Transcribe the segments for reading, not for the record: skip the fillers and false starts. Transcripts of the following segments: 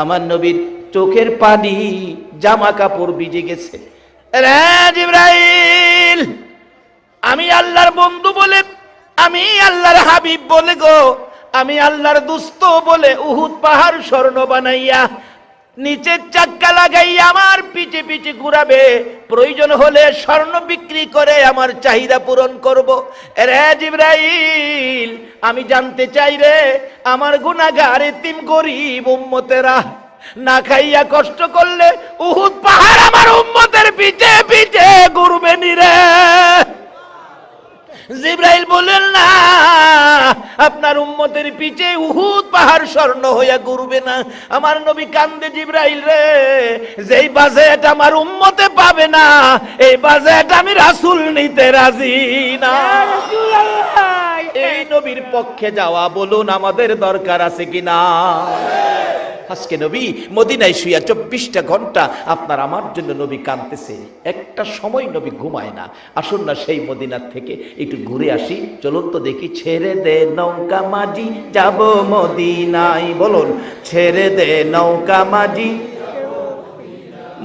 আমার নবীর চোখের পানি জামা কাপড় ভিজে গেছে। রে জিবরাইল, আমি আল্লাহর বন্ধু বলে, আমি আল্লাহর হাবিব বলে গো, আমি আল্লাহর দুস্ত বলে উহুদ পাহাড় স্বর্ণ বানাইয়া নিচের চাক্কা লাগাইয়া আমার পিছে পিছে ঘুরাবে, প্রয়োজন হলে স্বর্ণ বিক্রি করে আমার চাহিদা পূরণ করব। রে জিবরাইল, আমি জানতে চাই রে, আমার গুনাহগার এতিম গরিব উম্মতেরা না খাইয়া কষ্ট করলে উহুদ পাহাড় আমার উম্মতের পিছে পিছে ঘুরবে নি রে? জিবরাইল বলেন না, আপনার উম্মতের পিছে উহুদ পাহাড় স্বর্ণ হইয়া ঘুরবে না। আমার নবী কান্দে, জিবরাইল রে, যেই বাজেট আমার উম্মতে পাবে না, এই বাজেট আমি রাসূল নিতে রাজি না। এই নবীর পক্ষে যাওয়া বলুন আমাদের দরকার আছে কিনা? আজকে নবী মদিনায় শুইয়া 24টা ঘন্টা আপনার আমার জন্য নবী কাঁদতেছে, একটা সময় নবী ঘুমায় না। আসুন না সেই মদিনার থেকে একটু ঘুরে আসি, চলুন তো দেখি। ছেড়ে দে নৌকা মাঝি যাব মদিনায়, বলুন ছেড়ে দে নৌকা মাঝি।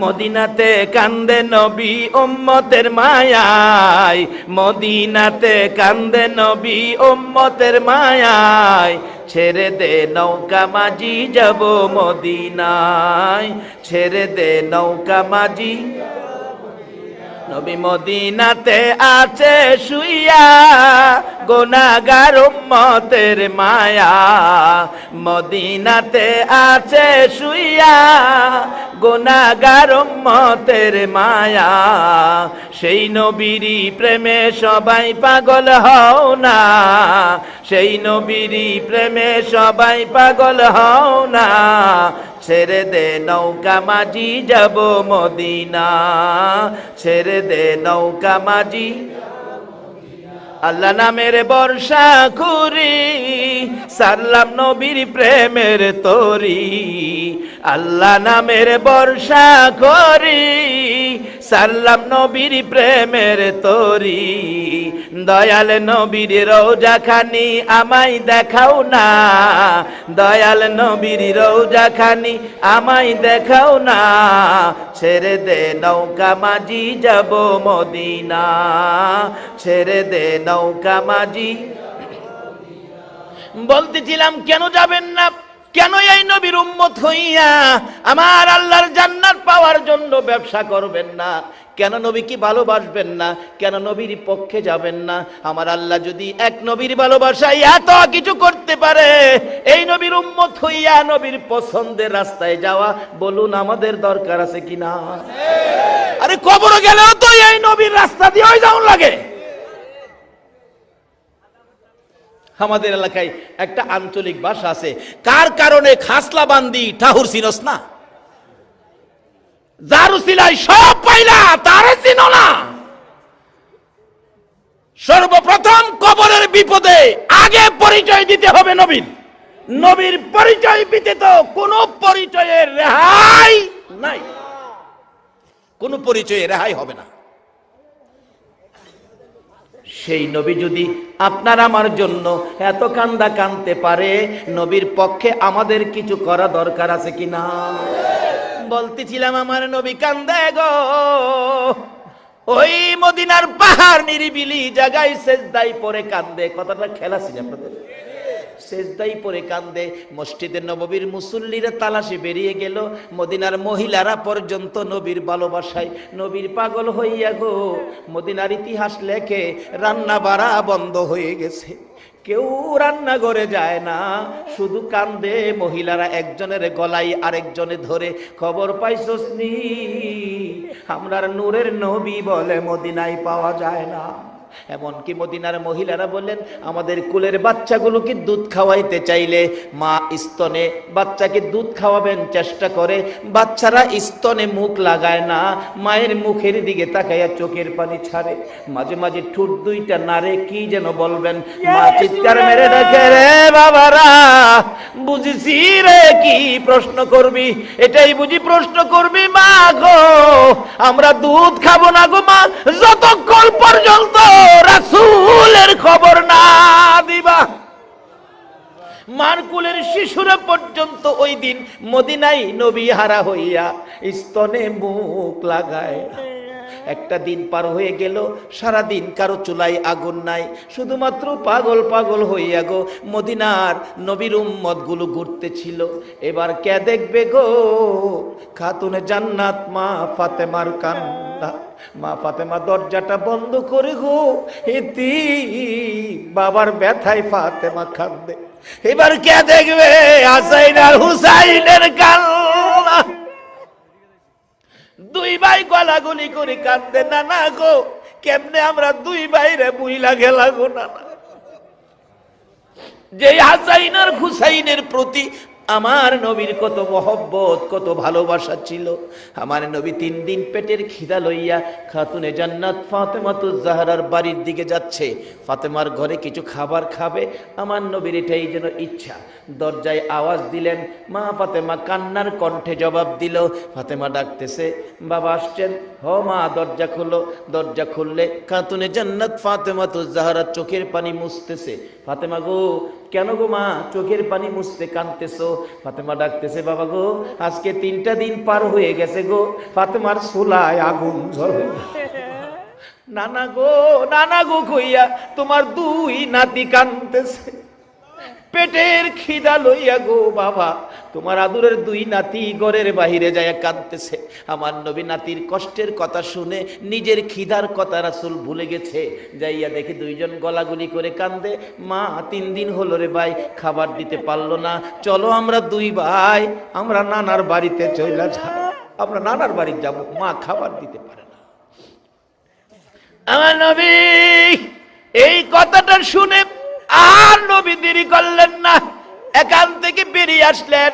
মদিনাতে কান্দে নবী উম্মতের মায়ায়, মদিনাতে কান্দে নবী উম্মতের মায়ায়। ছেড়ে দে নৌকা মাঝি যাব মদিনায়, ছেড়ে দে নৌকা মাঝি। নবী মদিনাতে আছে শুইয়া, গুনাহগার উম্মতের মায়া। মদিনাতে আছে শুইয়া, গুনাহগার উম্মতের মায়া। সেই নবীরই প্রেমে সবাই পাগল হও না, সেই নবীরই প্রেমে সবাই পাগল হও না। ছেড়ে দে নৌকা মাঝি যাব মদিনা, ছেড়ে দে নৌকা মাঝি। আল্লাহ নামের বর্ষা করি, সারলাম নবীর প্রেমের তরি। আল্লাহ নামের বর্ষা করি, সারলাম নবীর প্রেমের তরি। দয়াল নবীর রওজা খানি আমায় দেখাও না, দয়াল নবীর রওজা খানি আমায় দেখাও না। ছেড়ে দে নৌকা মাঝি যাব মদিনা, ছেড়ে দে নৌকা মাঝি। বলতেছিলাম কেন যাবেন না, কেন এই নবীর উম্মত হইয়া আমার আল্লাহর জান্নাত পাওয়ার জন্য ব্যবসা করবেন না? কেন নবীকে ভালোবাসবেন না? কেন নবীর পক্ষে যাবেন না? আমার আল্লাহ যদি এক নবীর ভালোবাসায় এত কিছু করতে পারে, এই নবীর উম্মত হইয়া নবীর পছন্দের রাস্তায় যাওয়া বলুন আমাদের দরকার আছে কিনা? আরে কবরে গেলেও তো এই নবীর রাস্তা দিয়ে যাওয়া লাগে। আমাদের এলাকায় একটা আঞ্চলিক ভাষা আছে, কার কারণে খাসলা বান্দি ঠাহুর চিনস না, যার উসিলায় সব পাইলা তারে চিনো না। সর্বপ্রথম কবরের বিপদে আগে পরিচয় দিতে হবে নবীর। নবীর পরিচয় ব্যতীত কোন পরিচয়ের রেহাই নাই, কোন পরিচয়ে রেহাই হবে না। সেই নবী যদি আপনার আমার জন্য এত কান্দা কাঁদতে পারে, নবীর পক্ষে আমাদের কিছু করা দরকার আছে কিনা? বলতেছিলাম আমার নবী কান্দে গো, ওই মদিনার পাহাড় নিরিবিলি জায়গায় সেজদায় পড়ে কান্দে। কথাটা খেলা ছিল আপনাদের, সেজদাই পরে কান্দে। মসজিদে নববীর মুসল্লিরা তালাশে বেরিয়ে গেল, মদিনার মহিলারা পর্যন্ত নবীর ভালোবাসায় নবীর পাগল হইয়া গো। মদিনার ইতিহাস লেখে রান্না বাড়া বন্ধ হয়ে গেছে, কেউ রান্নাঘরে যায় না, শুধু কান্দে মহিলারা, একজনের গলায় আরেকজনে ধরে। খবর পাইছস নি আমরার নূরের নবী বলে মদিনায় পাওয়া যায় না। এমনকি মদিনার মহিলারা বলেন, আমাদের কুলের বাচ্চাগুলোকে দুধ খাওয়াইতে চাইলে মা স্তনে বাচ্চাকে দুধ খাওয়াবেন চেষ্টা করে, বাচ্চারা স্তনে মুখ লাগায় না, মায়ের মুখের দিকে তাকাইয়া চোখের পানি ছাড়ে, মাঝে মাঝে ঠোঁট দুইটা নাড়ে, কি যেন বলবেন। মা চিৎকার মেরে ডাকে, রে বাবারা বুঝেছি রে, কি প্রশ্ন করবি? এটাই বুঝি প্রশ্ন করবি? মা গো, আমরা দুধ খাবো না গো মা, যতক্ষণ পর্যন্ত রাসূলের খবর না দিবা। মার কুলের শিশুরা পর্যন্ত ওই দিন মদিনায় নবী হারা হইয়া স্তনে মুখ লাগায়। একটা দিন পার হয়ে গেল, সারা দিন কারো চুলায় আগুন নাই, শুধুমাত্র পাগল পাগল হইয়া গো মদিনার নবীর উম্মত গুলো ঘুরতেছিল। এবার কে দেখবে গো? খাতুনে জান্নাত মা ফাতেমার কান্না। মা ফাতেমা দরজাটা বন্ধ করে গো এতি বাবার ব্যথায় ফাতেমা কাঁদে। এবার কে দেখবে? হাসাইন আর হুসাইনের কান্না। দুই ভাই গলাগলি করে কাঁদতে, না না গো কেমনে আমরা দুই ভাইরে বুইলা গেলা গো না। যে হাসাইন আর হুসাইনের প্রতি আমার নবীর কত মহব্বত, কত ভালোবাসা ছিল। আমার নবী 3 দিন পেটের খিদা লইয়া খাতুনে জান্নাত ফাতেমাতুজ জাহরার বাড়ির দিকে যাচ্ছে। ফাতেমার ঘরে কিছু খাবার খাবে, আমার নবীর এটাই যেন ইচ্ছা। দরজায় আওয়াজ দিলেন, মা ফাতেমা কান্নার কণ্ঠে জবাব দিল। ফাতেমা ডাকতেছে, বাবা আসছেন? হ মা, দরজা খোলো। দরজা খুললে খাতুনে জান্নাত ফাতেমাতুজ জাহরা চোখের পানি মুছতেছে। ফাতেমা গো, কেন গো মা চোখের পানি মুছতে কাঁদতেছো? ফাতেমা ডাকতেছে, বাবা গো আজকে 3টা দিন পার হয়ে গেছে গো, ফাতেমার চুলায় আগুন জ্বলে। নানা গো, নানা গো কইয়া তোমার 2 নাতি কাঁদতেছে, পেটের খিদা লইয়া গো বাবা তোমার আদুরের 2 নাতি ঘরের বাহিরে যায় কাঁদতেছে। আমার নবী নাতির কষ্টের কথা শুনে নিজের খিদার কথা রাসূল ভুলে গেছে। যাইয়া দেখে 2 জন গলাগুলি করে কান্দে, মা 3 দিন হলো রে ভাই খাবার দিতে পারলো না, চলো আমরা 2 ভাই আমরা নানার বাড়িতে চলে যাই, আমরা নানার বাড়ি যাব, মা খাবার দিতে পারে না। আমার নবী এই কথাটা শুনে আর নবী দেরি করলেন না, এখান থেকে বেরিয়ে আসলেন।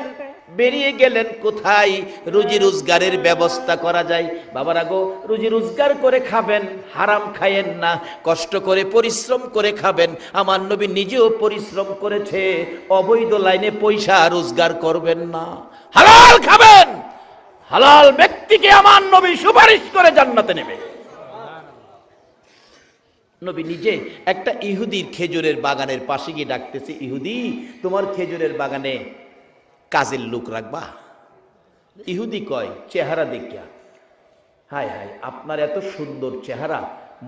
বেরিয়ে গেলেন কোথায়? রুজি রোজগারের ব্যবস্থা করা যায়। বাবারা গো, রুজি রোজগার করে খাবেন, হারাম খায়েন না, কষ্ট করে পরিশ্রম করে খাবেন। আমার নবী নিজেও পরিশ্রম করেছে, অবৈধ লাইনে পয়সা রোজগার করবেন না, হালাল খাবেন। হালাল ব্যক্তিকে আমার নবী সুপারিশ করে জান্নাতে নেবে। নবী নিজে একটা ইহুদির খেজুরের বাগানের পাশে গিয়ে ডাকতেছে, ইহুদি তোমার খেজুরের বাগানে কাজের লোক রাখবা? ইহুদি কয়, চেহারা দেখিয়া হায় হায় আপনার এত সুন্দর চেহারা,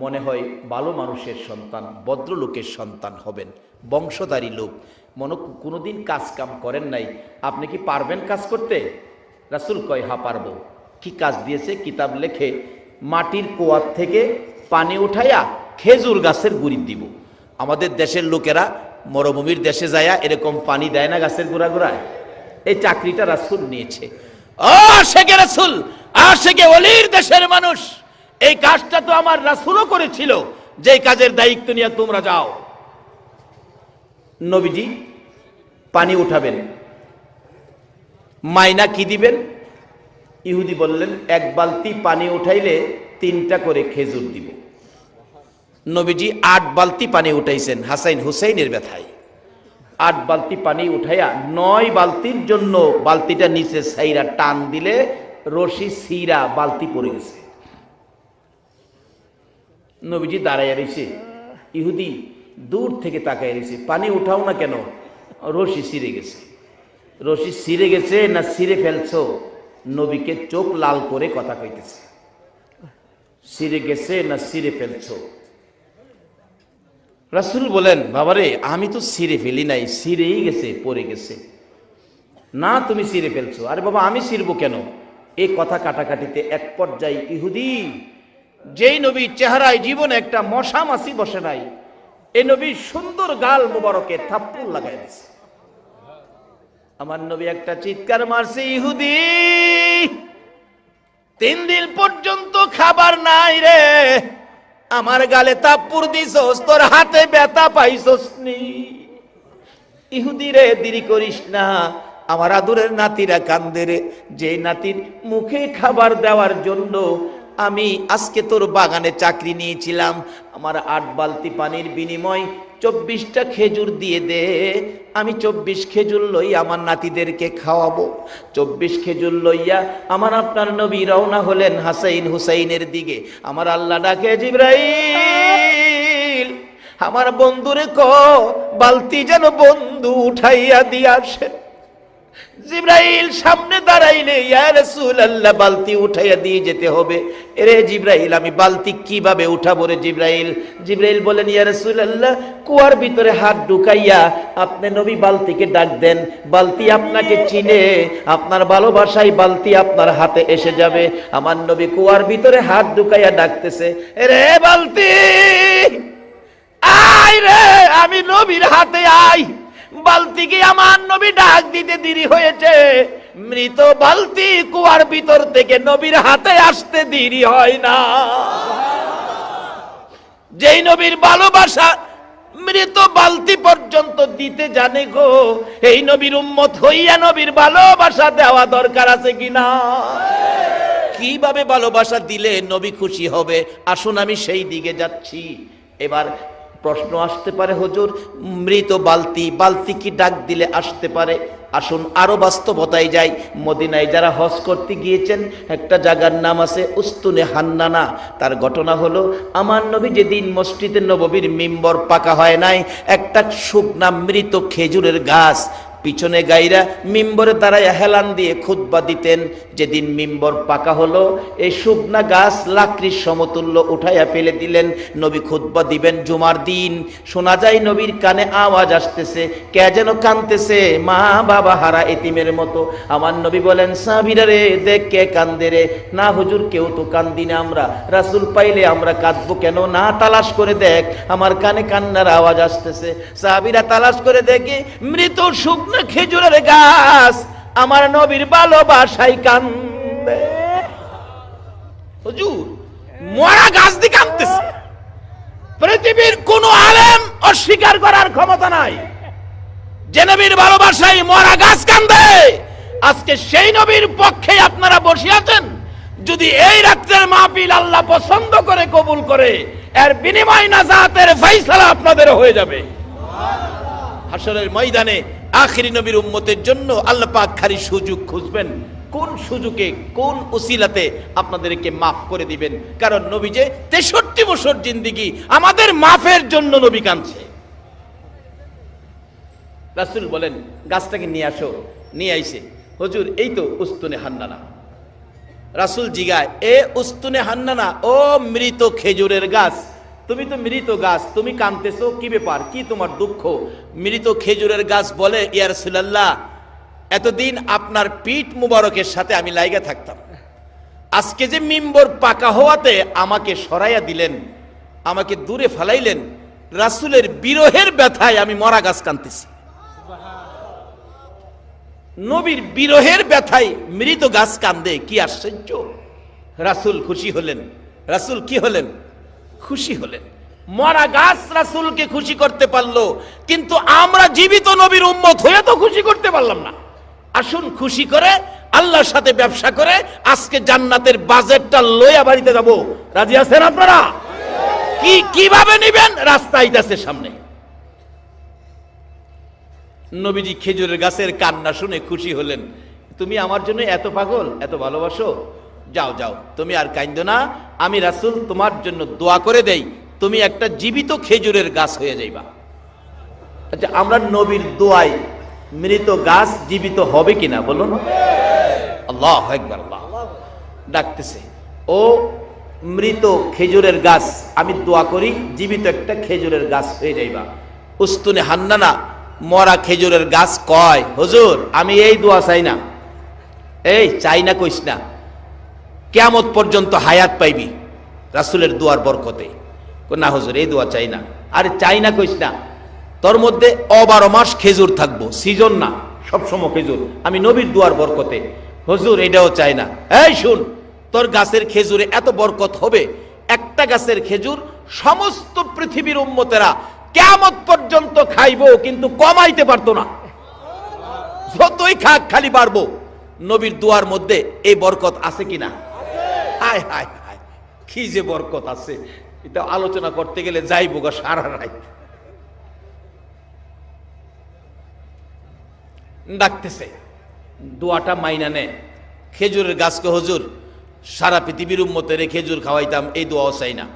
মনে হয় ভালো মানুষের সন্তান, ভদ্রলোকের সন্তান হবেন, বংশধারী লোক, মনে কোনোদিন কাজ কাম করেন নাই, আপনি কি পারবেন কাজ করতে? রাসূল কয়, হ্যাঁ পারবো। কি কাজ দিয়েছে? কিতাব লেখে মাটির কুয়ার থেকে পানি উঠাইয়া খেজুর গাছের গুড়ি দিব। আমাদের দেশের লোকেরা মরুভূমির দেশে যায়া এরকম পানি দেয় না গাছের গোড়া গোড়ায়, এই চাকরিটা রাসূল নিয়েছে। আশেকে রাসূল, আশেকে ওলির দেশের মানুষ, এই কাজটা তো আমার রাসূলও করেছিল, যে কাজের দায়িত্ব নিয়ে তোমরা যাও। নবীজি পানি উঠাবেন, মাইনা কি দিবেন? ইহুদি বললেন, 1 বালতি পানি উঠাইলে 3টা করে খেজুর দিব। নবীজি 8 বালতি পানি উঠাইছেন হাসাইন হুসাইনের ব্যথায়। 8 বালতি পানি উঠাইয়া 9 বালতির জন্য বালতিটা নিচে সাইরা টান দিলে রশি সিরা বালতি পড়ে গেছে। নবীজি দাঁড়াইয়া রয়েছে, ইহুদি দূর থেকে তাকায় রয়েছে, পানি উঠাও না কেন? রশি ছিঁড়ে গেছে। রশি ছিঁড়ে গেছে না ছিঁড়ে ফেলছো? নবীকে চোখ লাল করে কথা কইতেছে, ছিঁড়ে গেছে না ছিঁড়ে ফেলছো? রাসূল বলেন, বাবারে আমি তো ছিঁড়ে ফেলি নাই, ছিঁড়েই গেছে, পড়ে গেছে। না তুমি ছিঁড়ে ফেলছো। আরে বাবা আমি ছিঁড়বো কেন? এই কথা কাটাকাটিতে এক পর্যায়ে ইহুদি, যেই নবীর চেহারায় জীবনে একটা মশা মাছি বসে নাই, এই নবীর সুন্দর গাল মুবারকে থাপ্পড় লাগাই দিছে। আমার নবী একটা চিৎকার মারছে, ইহুদি 3 দিন পর্যন্ত খাবার নাই রে, আমার গালে থাপ্পড় দিছস, তোর হাতে ব্যথা পাইছস নি? ইহুদি রে দেরি করিস না, আমার আদরের নাতিরা কান্দে রে, যে নাতির মুখে খাবার দেওয়ার জন্য আমি আজকে তোর বাগানে চাকরি নিয়েছিলাম, আমার 8 বালতি পানির বিনিময় 24টা খেজুর দিয়ে দে, আমি 24 খেজুর লই আমার নাতিদেরকে খাওয়াবো। 24 খেজুর লইয়া আমার আপনার নবী রওনা হলেন হাসাইন হুসাইনের দিকে। আমার আল্লাহ ডাকে, জিবরাইল আমার বন্ধুরে বালতি যেন বন্ধু উঠাইয়া দিয়ে আসে। জিব্রাইল সামনে দাঁড়াইলে, ইয়া রাসূলুল্লাহ বালতি উঠাইয়া দিয়ে যেতে হবে। এরে জিব্রাইল, আমি বালতি কিভাবে উঠাবো রে জিব্রাইল? জিব্রাইল বলেন, ইয়া রাসূলুল্লাহ কুয়ার ভিতরে হাত ঢুকাইয়া আপনি নবী বালতিকে ডাক দেন, বালতি আপনাকে চিনে, আপনার ভালোবাসায় বালতি আপনার হাতে এসে যাবে। আমার নবী কুয়ার ভিতরে হাত ঢুকাইয়া ডাকতেছে, এরে বালতি আয় রে, আমি নবীর হাতে আই। বালতিকে আমার নবী ডাক দিতে দেরি হয়েছে, মৃত বালতি কুয়ার ভিতর থেকে নবীর হাতে আসতে দেরি হয় না। যেই নবীর ভালোবাসা মৃত বালতি পর্যন্ত দিতে জানে গো, এই নবীর উম্মত হইয়া নবীর ভালোবাসা দেওয়া দরকার আছে কিনা? কিভাবে ভালোবাসা দিলে নবী খুশি হবে? আসুন আমি সেই দিকে যাচ্ছি। এবার প্রশ্ন আসতে পারে, হুজুর মৃত বালতি কি ডাক দিলে আসতে পারে? আসুন আরো বাস্তবতায় যাই। মদিনায় যারা হজ করতে গিয়েছেন, একটা জায়গার নাম আছে উস্তুনে হান্নানা। তার ঘটনা হলো, আমার নবী যেদিন মসজিদে নববীর মিম্বর পাকা হয় নাই, একটা শুকনা মৃত খেজুরের গাছ পিছনে গাইরা মিম্বরে দাঁড়ায় হেলান দিয়ে খুতবা দিতেন। যেদিন মিম্বর পাকা হলো, এই শুকনা গাছ লাকড়ির সমতুল্য উঠাইয়া ফেলে দিলেন। নবী খুতবা দিবেন জুমার দিন, শোনা যায় নবীর কানে আওয়াজ আসতেছে, কে যেন কাঁদতেছে মা বাবা হারা এতিমের মতো। আমার নবী বলেন, সাহাবীরা রে দেখ কে কান্দে রে। না হুজুর কেউ তো কান্দি না আমরা, রাসূল পাইলে আমরা কাঁদবো কেন? না তালাশ করে দেখ, আমার কানে কান্নার আওয়াজ আসতেছে। সাহাবীরা তালাশ করে দেখে মৃত শুকনা খেজুরের গাছ আমার নবীর ভালোবাসায় কান্দে। হুজুর মরা গাছ দিয়ে কাঁদতেছে। পৃথিবীর কোন আলেম অস্বীকার করার ক্ষমতা নাই যে নবীর ভালোবাসায় মরা গাছ কান্দে। আজকে সেই নবীর পক্ষে আপনারা বসে আছেন। যদি এই রাত্রের মাহফিল আল্লাহ পছন্দ করে কবুল করে, এর বিনিময় নাজাতের ফয়সালা আপনাদের হয়ে যাবে। হাশরের ময়দানে আখিরি নবীর উম্মতের জন্য আল্লাহ পাক খালি সুযোগ খুঁজবেন, কোন সুযোগে কোন উসিলাতে আপনাদেরকে মাফ করে দিবেন। কারণ নবী যে 63 বছর জিন্দেগি আমাদের মাফের জন্য নবী কাঁদছে। রাসূল বলেন, গাছটাকে নিয়ে আসো। নিয়ে আইছে। হুজুর এই তো উস্তুনে হান্নানা। রাসূল জিগায়, এ উস্তুনে হান্নানা, ও মৃত খেজুরের গাছ, তুমি তো মৃত গাছ, তুমি কাঁদতেছো, কি ব্যাপার, কি তোমার দুঃখ? মৃত খেজুরের গাছ বলে, ইয়া রাসূলুল্লাহ এতদিন আপনার পিঠ মুবারকের সাথে আমি লাইগা থাকতাম, আজকে যে মিম্বর পাকা হওয়াতে আমাকে সরাইয়া দিলেন, আমাকে দূরে ফালাইলেন, রাসূলের বিরহের ব্যথায় আমি মরা গাছ কাঁদতেছি। নবীর বিরহের ব্যথায় মৃত গাছ কান্দে, কি আশ্চর্য! রাসূল খুশি হলেন। রাসূল কি হলেন? খুশি হলেন। মরা গাছ রাসূলকে খুশি করতে পারলো, কিন্তু আমরা জীবিত নবীর উম্মত হয়ে তো খুশি করতে পারলাম না। আসুন খুশি করে আল্লাহর সাথে ব্যবসা করে আজকে জান্নাতের বাজেটটা লইয়া বাড়িতে যাব। রাজি আছেন আপনারা? কিভাবে নিবেন? রাস্তা আইতাছে সামনে। নবীজি খেজুরের গাছের কান্না শুনে খুশি হলেন। তুমি আমার জন্য এত পাগল, এত ভালোবাসো, যাও যাও, তুমি আর কাঁদো না। আমি রাসূল তোমার জন্য দোয়া করে দেই, তুমি একটা জীবিত খেজুরের গাছ হয়ে যাইবা। আচ্ছা, আমরা নবীর দোয়ায় মৃত গাছ জীবিত হবে কিনা বলুন? আল্লাহু আকবার। আল্লাহ ডাকতেছে, ও মৃত খেজুরের গাছ, আমি দোয়া করি জীবিত একটা খেজুরের গাছ হয়ে যাইবা। উস্তুনে হান্নানা, মরা খেজুরের গাছ কয়, হুজুর আমি এই দোয়া চাই না। এই চাই না কইস না, কিয়ামত পর্যন্ত হায়াত পাইবি রাসূলের দোয়ার বরকতে। না হুজুর এই দোয়া চাই না। আরে চাই না কইস না, তোর মধ্যে 12 মাস খেজুর থাকবো, সিজন না, সবসময় খেজুর, আমি নবীর দোয়ার বরকতে। হুজুর এটাও চাই না। এই শুন, তোর গাছের খেজুরে এত বরকত হবে, একটা গাছের খেজুর সমস্ত পৃথিবীর উম্মতেরা কিয়ামত পর্যন্ত খাইবো, কিন্তু কমাইতে পারতো না। যতই খাক খালি বাড়বো। নবীর দোয়ার মধ্যে এই বরকত আছে কিনা? হায় হায় হায়, কি যে বরকত আছে, এটা আলোচনা করতে গেলে যাইবো গা সারা রাত। ডাকতেছে, দোয়াটা মাইনা নে। খেজুরের গাছকে, হুজুর সারা পৃথিবীর উম্মতের খেজুর খাওয়াইতাম, এই দোয়াও চাই না।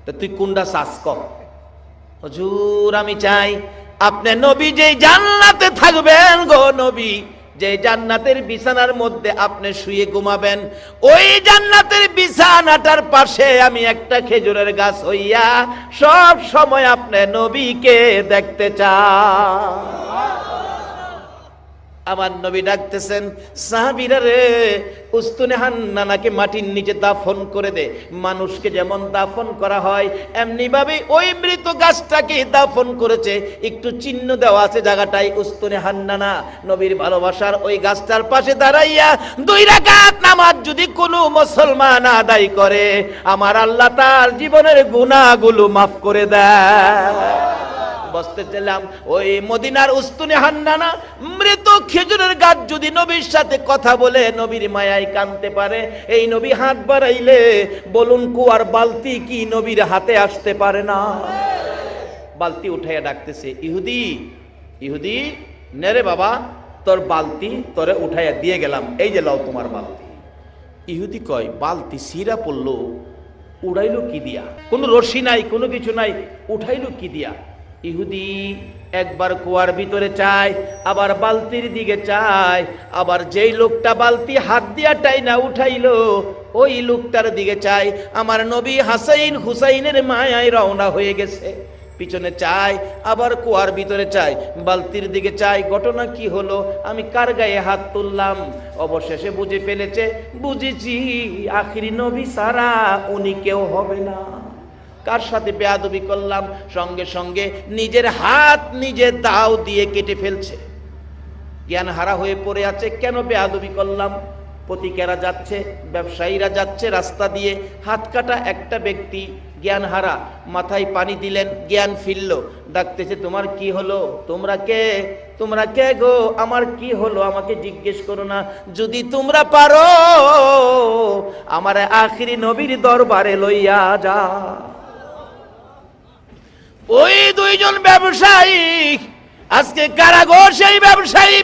তা তুই কোনটা চাস ক? হুজুর আমি চাই আপনি নবী যে জান্নাতে থাকবেন গো নবী, যে জান্নাতের বিছানার মধ্যে আপনি শুয়ে ঘুমাবেন, ওই জান্নাতের বিছানাটার পাশে আমি একটা খেজুরের গাছ হইয়া সব সময় আপনি নবীকে দেখতে চাই। আমার নবী ডাকতেছেন, সাহাবীরা রে, উস্তুনে হান্নানাকে মাটির নিচে দাফন করে দে। মানুষকে যেমন দাফন করা হয় এমনি ভাবে ওই মৃত গাছটাকে দাফন করেছে, একটু চিহ্ন দেওয়া আছে জায়গাটাই উস্তুনে হান্নানা। নবীর ভালোবাসার ওই গাছটার পাশে দাঁড়াইয়া 2 রাকাত নামাজ যদি কোনো মুসলমান আদায় করে, আমার আল্লাহ তার জীবনের গুনাহগুলো মাফ করে দেয়। বসতে চাইলাম ওই মদিনার উস্তুনে হান্নানা মৃত খেজুরের গাছ যদি নবীর সাথে কথা বলে নবীর মায়ায় কানতে পারে, এই নবী হাত বাড়াইলে বলুন কুয়ার বালতি কি নবীর হাতে আসতে পারে না? বালতি উঠাইয়া ডাকতেছে, ইহুদি ইহুদি নেরে বাবা, তোর বালতি তোরে উঠাইয়া দিয়ে গেলাম, এই যে লাও তোমার বালতি। ইহুদি কয়, বালতি সিরা পড়লো, উড়াইলো কি দিয়া? কোনো রশি নাই, কোনো কিছু নাই, উঠাইলো কি দিয়া? ইহুদি একবার কুয়ার ভিতরে চায়, আবার বালতির দিকে চায়, আবার যেই লোকটা বালতি হাত দিয়া টাইনা উঠাইলো ওই লোকটার দিকে চায়। আমার নবী হাসাইন হুসাইনের মায়ায় রওনা হয়ে গেছে, পিছনে চায়, আবার কুয়ার ভিতরে চায়, বালতির দিকে চায়। ঘটনা কি হলো, আমি কার গায়ে হাত তুললাম? অবশেষে বুঝে ফেলেছে, বুঝেছি আখিরি নবী সারা উনি কেউ হবে না। কার সাথে বেয়াদবি করলাম, সঙ্গে সঙ্গে নিজের হাত নিজে দাও দিয়ে কেটে ফেলছে। জ্ঞান হারা হয়ে পড়ে আছে, কেন বেয়াদবি করলাম? পথিকেরা যাচ্ছে, ব্যবসায়ীরা যাচ্ছে রাস্তা দিয়ে, হাত কাটা একটা ব্যক্তি জ্ঞান হারা, মাথায় পানি দিলেন, জ্ঞান ফিরল, ডাকতেছে, তোমার কি হলো? তোমরা কে? তোমরা কে গো? আমার কি হলো আমাকে জিজ্ঞেস করো না, যদি তোমরা পারো আমার আখিরি নবীর দরবারে লইয়া যা। ওই 2 জন ব্যবসায়ী আজকে কারাগার, সেই ব্যবসায়ী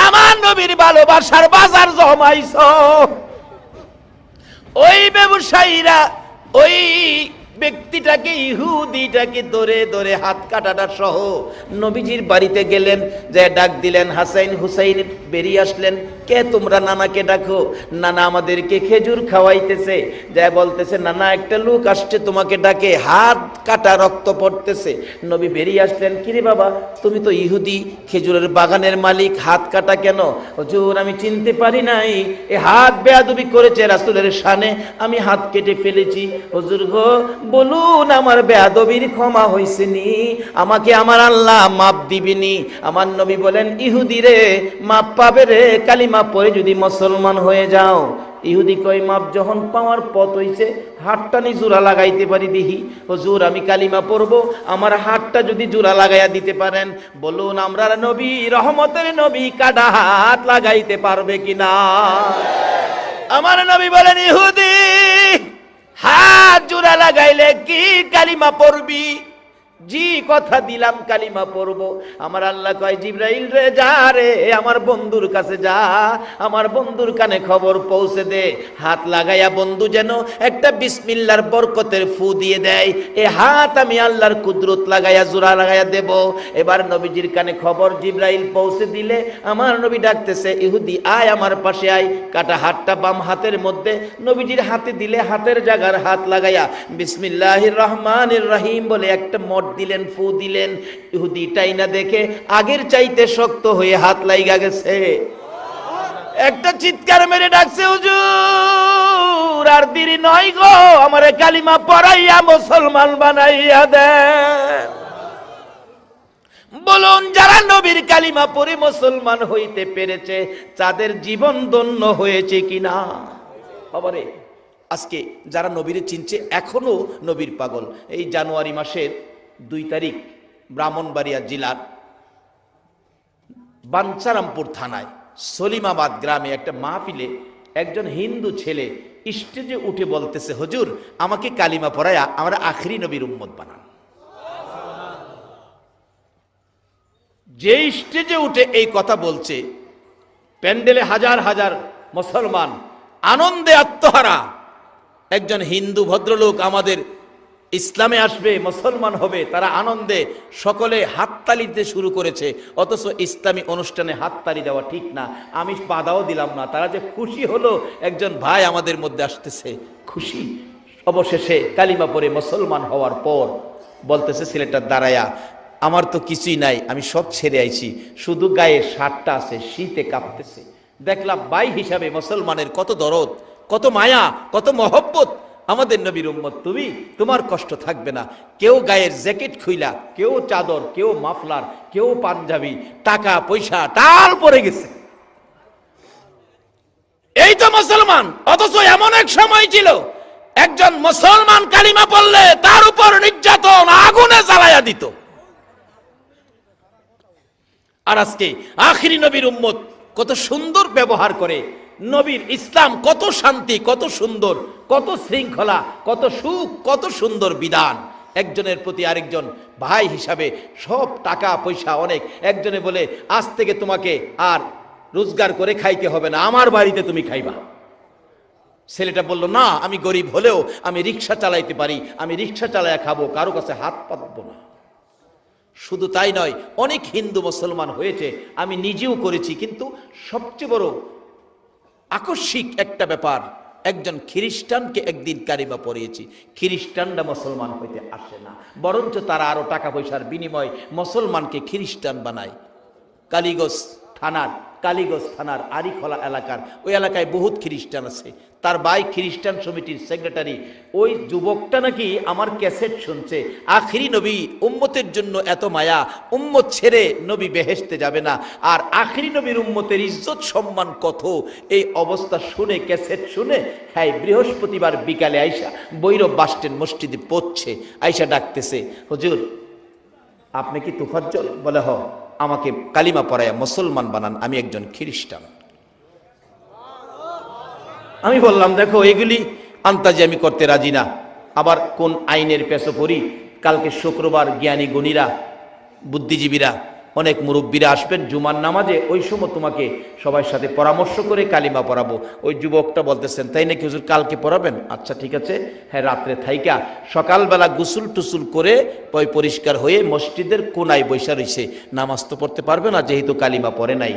আমার নবীর ভালোবাসার বাজার জমাইছ। ওই ব্যবসায়ীরা ওই ব্যক্তিটাকে, ইহুদিটাকে ধরে ধরে হাত কাটাটা সহ নবীজির বাড়িতে গেলেন, যে ডাক দিলেন, হাসাইন হুসাইন বেরিয়ে আসলেন, কে তোমরা? নানাকে ডাকো। নানা আমাদেরকে খেজুর খাওয়াইতেছে, যা বলতেছে, নানা একটা লোক আসছে তোমাকে ডাকে, হাত কাটা রক্ত পড়তেছে। নবী বেরিয়ে আসলেন, কিরে বাবা, তুমি তো ইহুদি, খেজুরের বাগানের মালিক, হাত কাটা কেন? হুজুর আমি চিনতে পারি নাই, এ হাত বেয়াদবি করেছে রাসূলের শানে, আমি হাত কেটে ফেলেছি। হুজুর গো বলুন আমার বেয়াদবির ক্ষমা হইছে নি? আমাকে আমার আল্লাহ মাপ দিবেনি? আমার নবী বলেন, ইহুদি রে মাপ পাবে রে, কালিমা পড়ে যদি মুসলমান হয়ে যাও। ইহুদি কয়, মাপ যখন পাওয়ার পথ হইছে, হাতটা নি জোড়া লাগাইতে পারি দিহি। হুজুর আমি কালিমা পড়বো, আমার হাতটা যদি জোড়া লাগাইয়া দিতে পারেন, বলুন আমরা নবী, রহমতের নবী, কাটা হাত লাগাইতে পারবে কিনা? আমার নবী বলেন, ইহুদি হাত জোড়া লাগাইলে কি কালিমা পড়বি? জি কথা দিলাম কালিমা পড়বো। আমার আল্লাহ কয়, জিবরাইল রে যা রে, আমার বন্ধুর কাছে যা, আমার বন্ধুর কানে খবর পৌঁছে দে, হাত লাগাইয়া বন্ধু যেন একটা বিসমিল্লাহর বরকতের ফু দিয়ে দেয়। এ হাত আমি আল্লাহর কুদরত লাগাইয়া জোড়া লাগাইয়া দেব। এবার নবীজির কানে খবর জিবরাইল পৌঁছে দিলে আমার নবী ডাকতেছে, ইহুদি আয় আমার পাশে আয়। কাটা হাতটা বাম হাতের মধ্যে নবীজির হাতে দিলে, হাতের জায়গার হাত লাগাইয়া বিসমিল্লাহির রহমানির রহিম বলে একটা মট দিলেন, ফু দিলেন। ইহুদি টাইনা দেখে আগের চাইতে শক্ত হয়ে হাত লাইগা গেছে। একটা চিৎকার মেরে ডাকছে, হুজুর আর দেরি নয় গো, আমারে কালিমা পড়াইয়া মুসলমান বানাইয়া দেন। বলুন যারা নবীর কালিমা পড়ে মুসলমান হইতে পেরেছে, তাদের জীবন ধন্য হয়েছে কিনা? বাবারে, আজকে যারা নবীরে চিনছে এখনো নবীর পাগল। এই জানুয়ারি মাসের 2 তারিখ ব্রাহ্মণবাড়িয়া জেলার বাঞ্ছারামপুর থানায় সলিমাবাদ গ্রামে একটা মাহফিলে একজন হিন্দু ছেলে স্টেজে উঠে বলতেছে, হুজুর আমাকে কালিমা পড়ায়া আমরা আখরি নবীর উম্মত বানান। যে স্টেজে উঠে এই কথা বলছে, প্যান্ডেলে হাজার হাজার মুসলমান আনন্দে আত্মহারা। একজন হিন্দু ভদ্রলোক আমাদের ইসলামে আসবে, মুসলমান হবে, তারা আনন্দে সকলে হাততালি দিতে শুরু করেছে। অথচ ইসলামী অনুষ্ঠানে হাততালি দেওয়া ঠিক না, আমি বাধাও দিলাম না। তারা যে খুশি হলো একজন ভাই আমাদের মধ্যে আসতেছে, খুশি। অবশেষে কালিমা পড়ে মুসলমান হওয়ার পর বলতেছে ছেলেটা দাঁড়ায়া, আমার তো কিছুই নাই, আমি সব ছেড়ে আইছি, শুধু গায়ে শার্টটা আছে, শীতে কাঁপতেছে। দেখলাম ভাই হিসাবে মুসলমানের কত দরদ, কত মায়া, কত মহব্বত। আমাদের নবীর উম্মত তুমি, তোমার কষ্ট থাকবে না। কেউ গায়ের জ্যাকেট খুইলা, কেউ চাদর, কেউ মাফলার, কেউ পাঞ্জাবি, টাকা পয়সা টাল পড়ে গেছে। এই তো মুসলমান। অথচ এমন এক সময় ছিল একজন মুসলমান কালিমা পড়লে তার উপর নির্যাতন আগুনে জ্বালায়া দিত। আর আজকে আখিরি নবীর উম্মত কত সুন্দর ব্যবহার করে। নবীর ইসলাম কত শান্তি, কত সুন্দর, কত শৃঙ্খলা, কত সুখ, কত সুন্দর বিধান। একজনের প্রতি আরেকজন ভাই হিসাবে সব টাকা পয়সা অনেক। একজনে বলে আজ থেকে তোমাকে আর রোজগার করে খাইতে হবে না, আমার বাড়িতে তুমি খাইবা। ছেলেটা বলল না, আমি গরিব হলেও আমি রিক্সা চালাইতে পারি, আমি রিক্সা চালায়া খাবো, কারো কাছে হাত পাতবো না। শুধু তাই নয়, অনেক হিন্দু মুসলমান হয়েছে, আমি নিজেও করেছি। কিন্তু সবচেয়ে বড় আকস্মিক একটা ব্যাপার, একজন খ্রিস্টানকে একদিন কালিমা পড়িয়েছি। খ্রিস্টানরা মুসলমান হইতে আসে না, বরঞ্চ তারা আরো টাকা পয়সার বিনিময় মুসলমানকে খ্রিস্টান বানায়। কালীগঞ্জ থানার আরিখলা এলাকার ওই এলাকায় বহুত খ্রিস্টান আছে। তার ভাই খ্রিস্টান সমিতির সেক্রেটারি। ওই যুবকটা নাকি আমার ক্যাসেট শুনছে, আখিরি নবী, উম্মতের জন্য এত মায়া, উম্মত ছেড়ে নবী বেহেশতে যাবে না, আর আখিরি নবীর উম্মতের ইজ্জত সম্মান কত। এই অবস্থা শুনে, ক্যাসেট শুনে, হ্যাঁ, বৃহস্পতিবার বিকালে আইসা বৈরব বাসস্ট্যান্ড মসজিদে পড়ছে। আইসা ডাকতেছে, হুজুর আপনি কি তুফাজ্জল? বলে হ, আমাকে কালিমা পড়ায়া মুসলমান বানান, আমি একজন খ্রিস্টান। আমি বললাম দেখো, এগুলি আন্তাজি আমি করতে রাজি না। আবার কোন আইনের পেছো পড়ি। কালকে শুক্রবার জ্ঞানী গুণীরা, বুদ্ধিজীবীরা, অনেক মুরব্বীরা আসবেন জুমার নামাজে, ওই সময় তোমাকে সবার সাথে পরামর্শ করে কালিমা পড়াবো। ওই যুবকটা বলতেছেন, তাই নাকি হুজুর, কালকে পড়াবেন? আচ্ছা ঠিক আছে। হ্যাঁ, রাত্রে থাইকা সকালবেলা গুসুল টুসুল করে পরিষ্কার হয়ে মসজিদের কোনায় বৈশা রইছে। নামাজ তো পড়তে পারবে না যেহেতু কালিমা পড়ে নাই।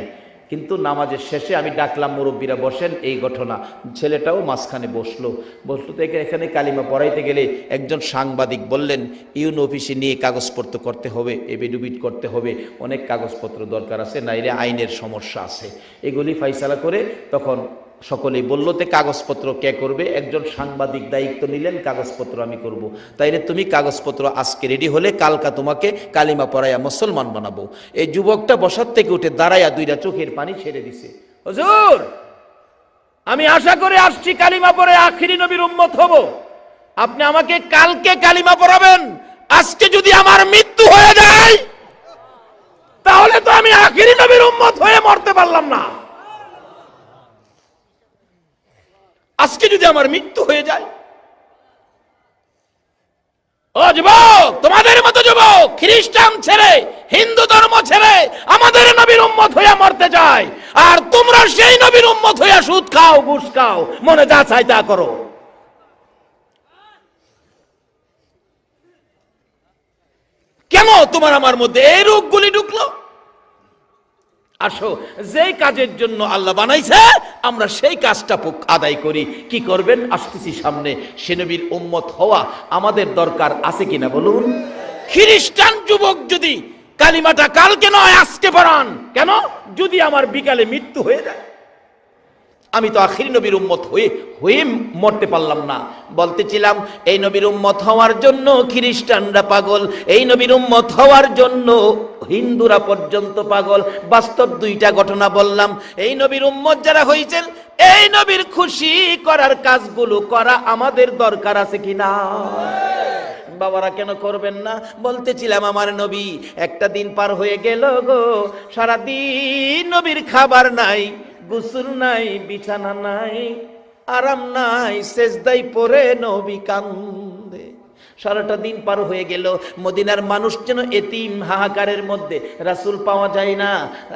কিন্তু নামাজের শেষে আমি ডাকলাম, মুরব্বীরা বসেন, এই ঘটনা। ছেলেটাও মাঝখানে বসলো তো এখানে কালিমা পড়াইতে গেলে একজন সাংবাদিক বললেন, ইউনো অফিসে নিয়ে কাগজপত্র করতে হবে, এফিডেভিট করতে হবে, অনেক কাগজপত্র দরকার আছে, নাইলে আইনের সমস্যা আছে। এগুলি ফাইসালা করে তখন সকলেই বলল, তে কাগজপত্র কে করবে? একজন সাংবাদিক দায়িত্ব নিলেন, কাগজপত্র আমি করব। তাইলে তুমি কাগজপত্র আজকে রেডি হলে কালকা তোমাকে কালিমা পড়াইয়া মুসলমান বানাবো। এই যুবকটা বসার থেকে উঠে দাঁড়াইয়া দুইটা চোখের পানি ছেড়ে দিছে। হুজুর, আমি আশা করে আসছি কালিমা পড়ে আখিরি নবীর উম্মত হব, আপনি আমাকে কালকে কালিমা পড়াবেন। আজকে যদি আমার মৃত্যু হয়ে যায় তাহলে তো আমি আখিরি নবীর উম্মত হয়ে মরতে পারলাম না। আজকে যদি আমার মৃত্যু হয়ে যায়। ও যুবক, তোমাদের মতো যুবক খ্রিস্টান ছেড়ে, হিন্দু ধর্ম ছেড়ে আমাদের নবীর উম্মত হইয়া মরতে চায়, আর তোমরা সেই নবীর উম্মত হইয়া সুদ খাও, ঘুষ খাও, মনে যা চাই তা করো। কেন তোমার আমার মধ্যে এই রোগগুলি ঢুকলো? আসো, যেই কাজের জন্য আল্লাহ বানাইছে আমরা সেই কাজটা আদায় করি। কি করবেন? আসতেছি সামনে। সে নবীর উম্মত হওয়া আমাদের দরকার আছে কিনা বলুন? খ্রিস্টান যুবক যদি কালিমাটা কালকে নয় আজকে পড়ান, কেন? যদি আমার বিকালে মৃত্যু হয়ে যায়, আমি তো আখিরি নবীর উম্মত হয়ে মরতে পারলাম না। বলতেছিলাম, এই নবীর উম্মত হওয়ার জন্য খ্রিস্টানরা পাগল, এই নবীর উম্মত হওয়ার জন্য হিন্দুরা পর্যন্ত পাগল। বাস্তব দুইটা ঘটনা বললাম। এই নবীর উম্মত যারা হয়েছেন, এই নবীর খুশি করার কাজগুলো করা আমাদের দরকার আছে কিনা? বাবারা কেন করবেন না? বলতেছিলাম, আমার নবী একটা দিন পার হয়ে গেল গো, সারাদিন নবীর খাবার নাই, গোসল নাই, বিছানা নাই, আরাম নাই, সেজদাই পড়ে নবী কান্দে। সারাটা দিন পার হয়ে গেল, মদিনার মানুষ যেন এতিম, হাহাকারের মধ্যে, রাসূল পাওয়া যায় না।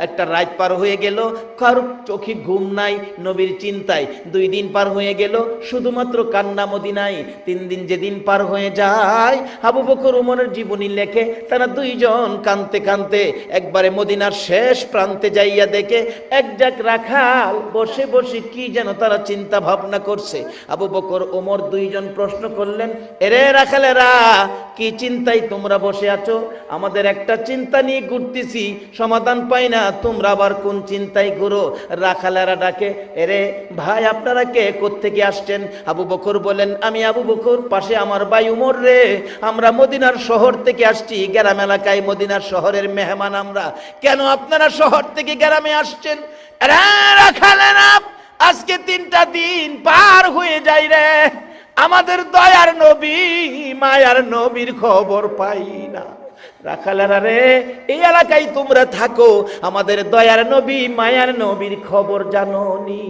একটা রাত পার হয়ে গেল, কারো চোখে ঘুম নাই, নবীর চিন্তায়। 2 দিন পার হয়ে গেল, শুধুমাত্র কান্না মদিনায়। 3 দিন যেদিন পার হয়ে যায়, আবু বকর ওমরের জীবনী লেখে, তারা 2 জন কাঁদতে কাঁদতে একবারে মদিনার শেষ প্রান্তে যাইয়া দেখে এক জাক রাখাল বসে বসে কি যেন তারা চিন্তা ভাবনা করছে। আবু বকর ওমর 2 জন প্রশ্ন করলেন, এরে রাখালেরা, কি চিন্তায় তোমরা বসে আছো? আমাদের একটা চিন্তা নিয়ে ঘুরতেছি, সমাধান পাই না, তোমরা আবার কোন চিন্তায় ঘুরো? রাখালেরা ডাকে, এরে ভাই, আপনারা কে, কোত্থেকে আসছেন? আবু বকর বলেন, আমি আবু বকর, পাশে আমার ভাই উমর রে, আমরা মদিনার শহর থেকে আসছি, গ্রাম এলাকায় মদিনার শহরের মেহমান আমরা। কেন আপনারা শহর থেকে গ্রামে আসছেন? রাখালেরা, আজকে 3টা দিন পার হয়ে যায় রে, আমাদের দয়ার নবী, মায়ার নবীর খবর পাই না। রাখালেরা রে, এই এলাকায় তোমরা থাকো, আমাদের দয়ার নবী, মায়ার নবীর খবর জানোনি?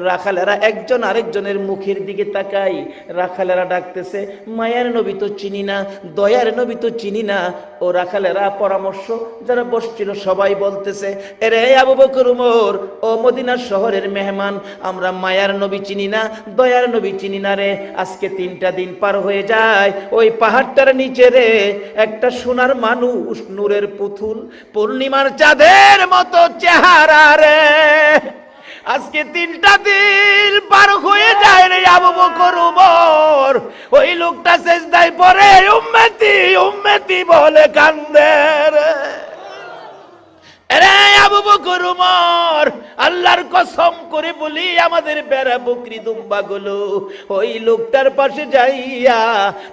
রাখালেরা একজন আরেকজনের মুখের দিকে তাকাই। রাখালেরা ডাকতেছে, মায়ার নবী তো চিনি না, দয়ার নবী তো চিনি না। ও রাখালেরা পরামর্শ, যারা বসছিল সবাই বলতেছে, এরে আবু বকর উমর, ও মদিনার শহরের মেহমান, আমরা মায়ার নবী চিনি না, দয়ার নবী চিনি না রে। আজকে 3টা দিন পার হয়ে যায়, ওই পাহাড়টার নিচে রে একটা সোনার মানুষ, নূরের পুতুল, পূর্ণিমার চাঁদের মতো চেহারা রে। আজকে 3টা দিন পার হয়ে যায় রে আবু বকর উমর, ওই লোকটা সেজদায় পড়ে উম্মতি উম্মতি বলে কান্দে রে। আবু বকর উমর, আল্লাহর কসম করে বলি, আমাদের বেড়া বকরি দুম্বা গুলো ওই লোকটার পাশে যাইয়া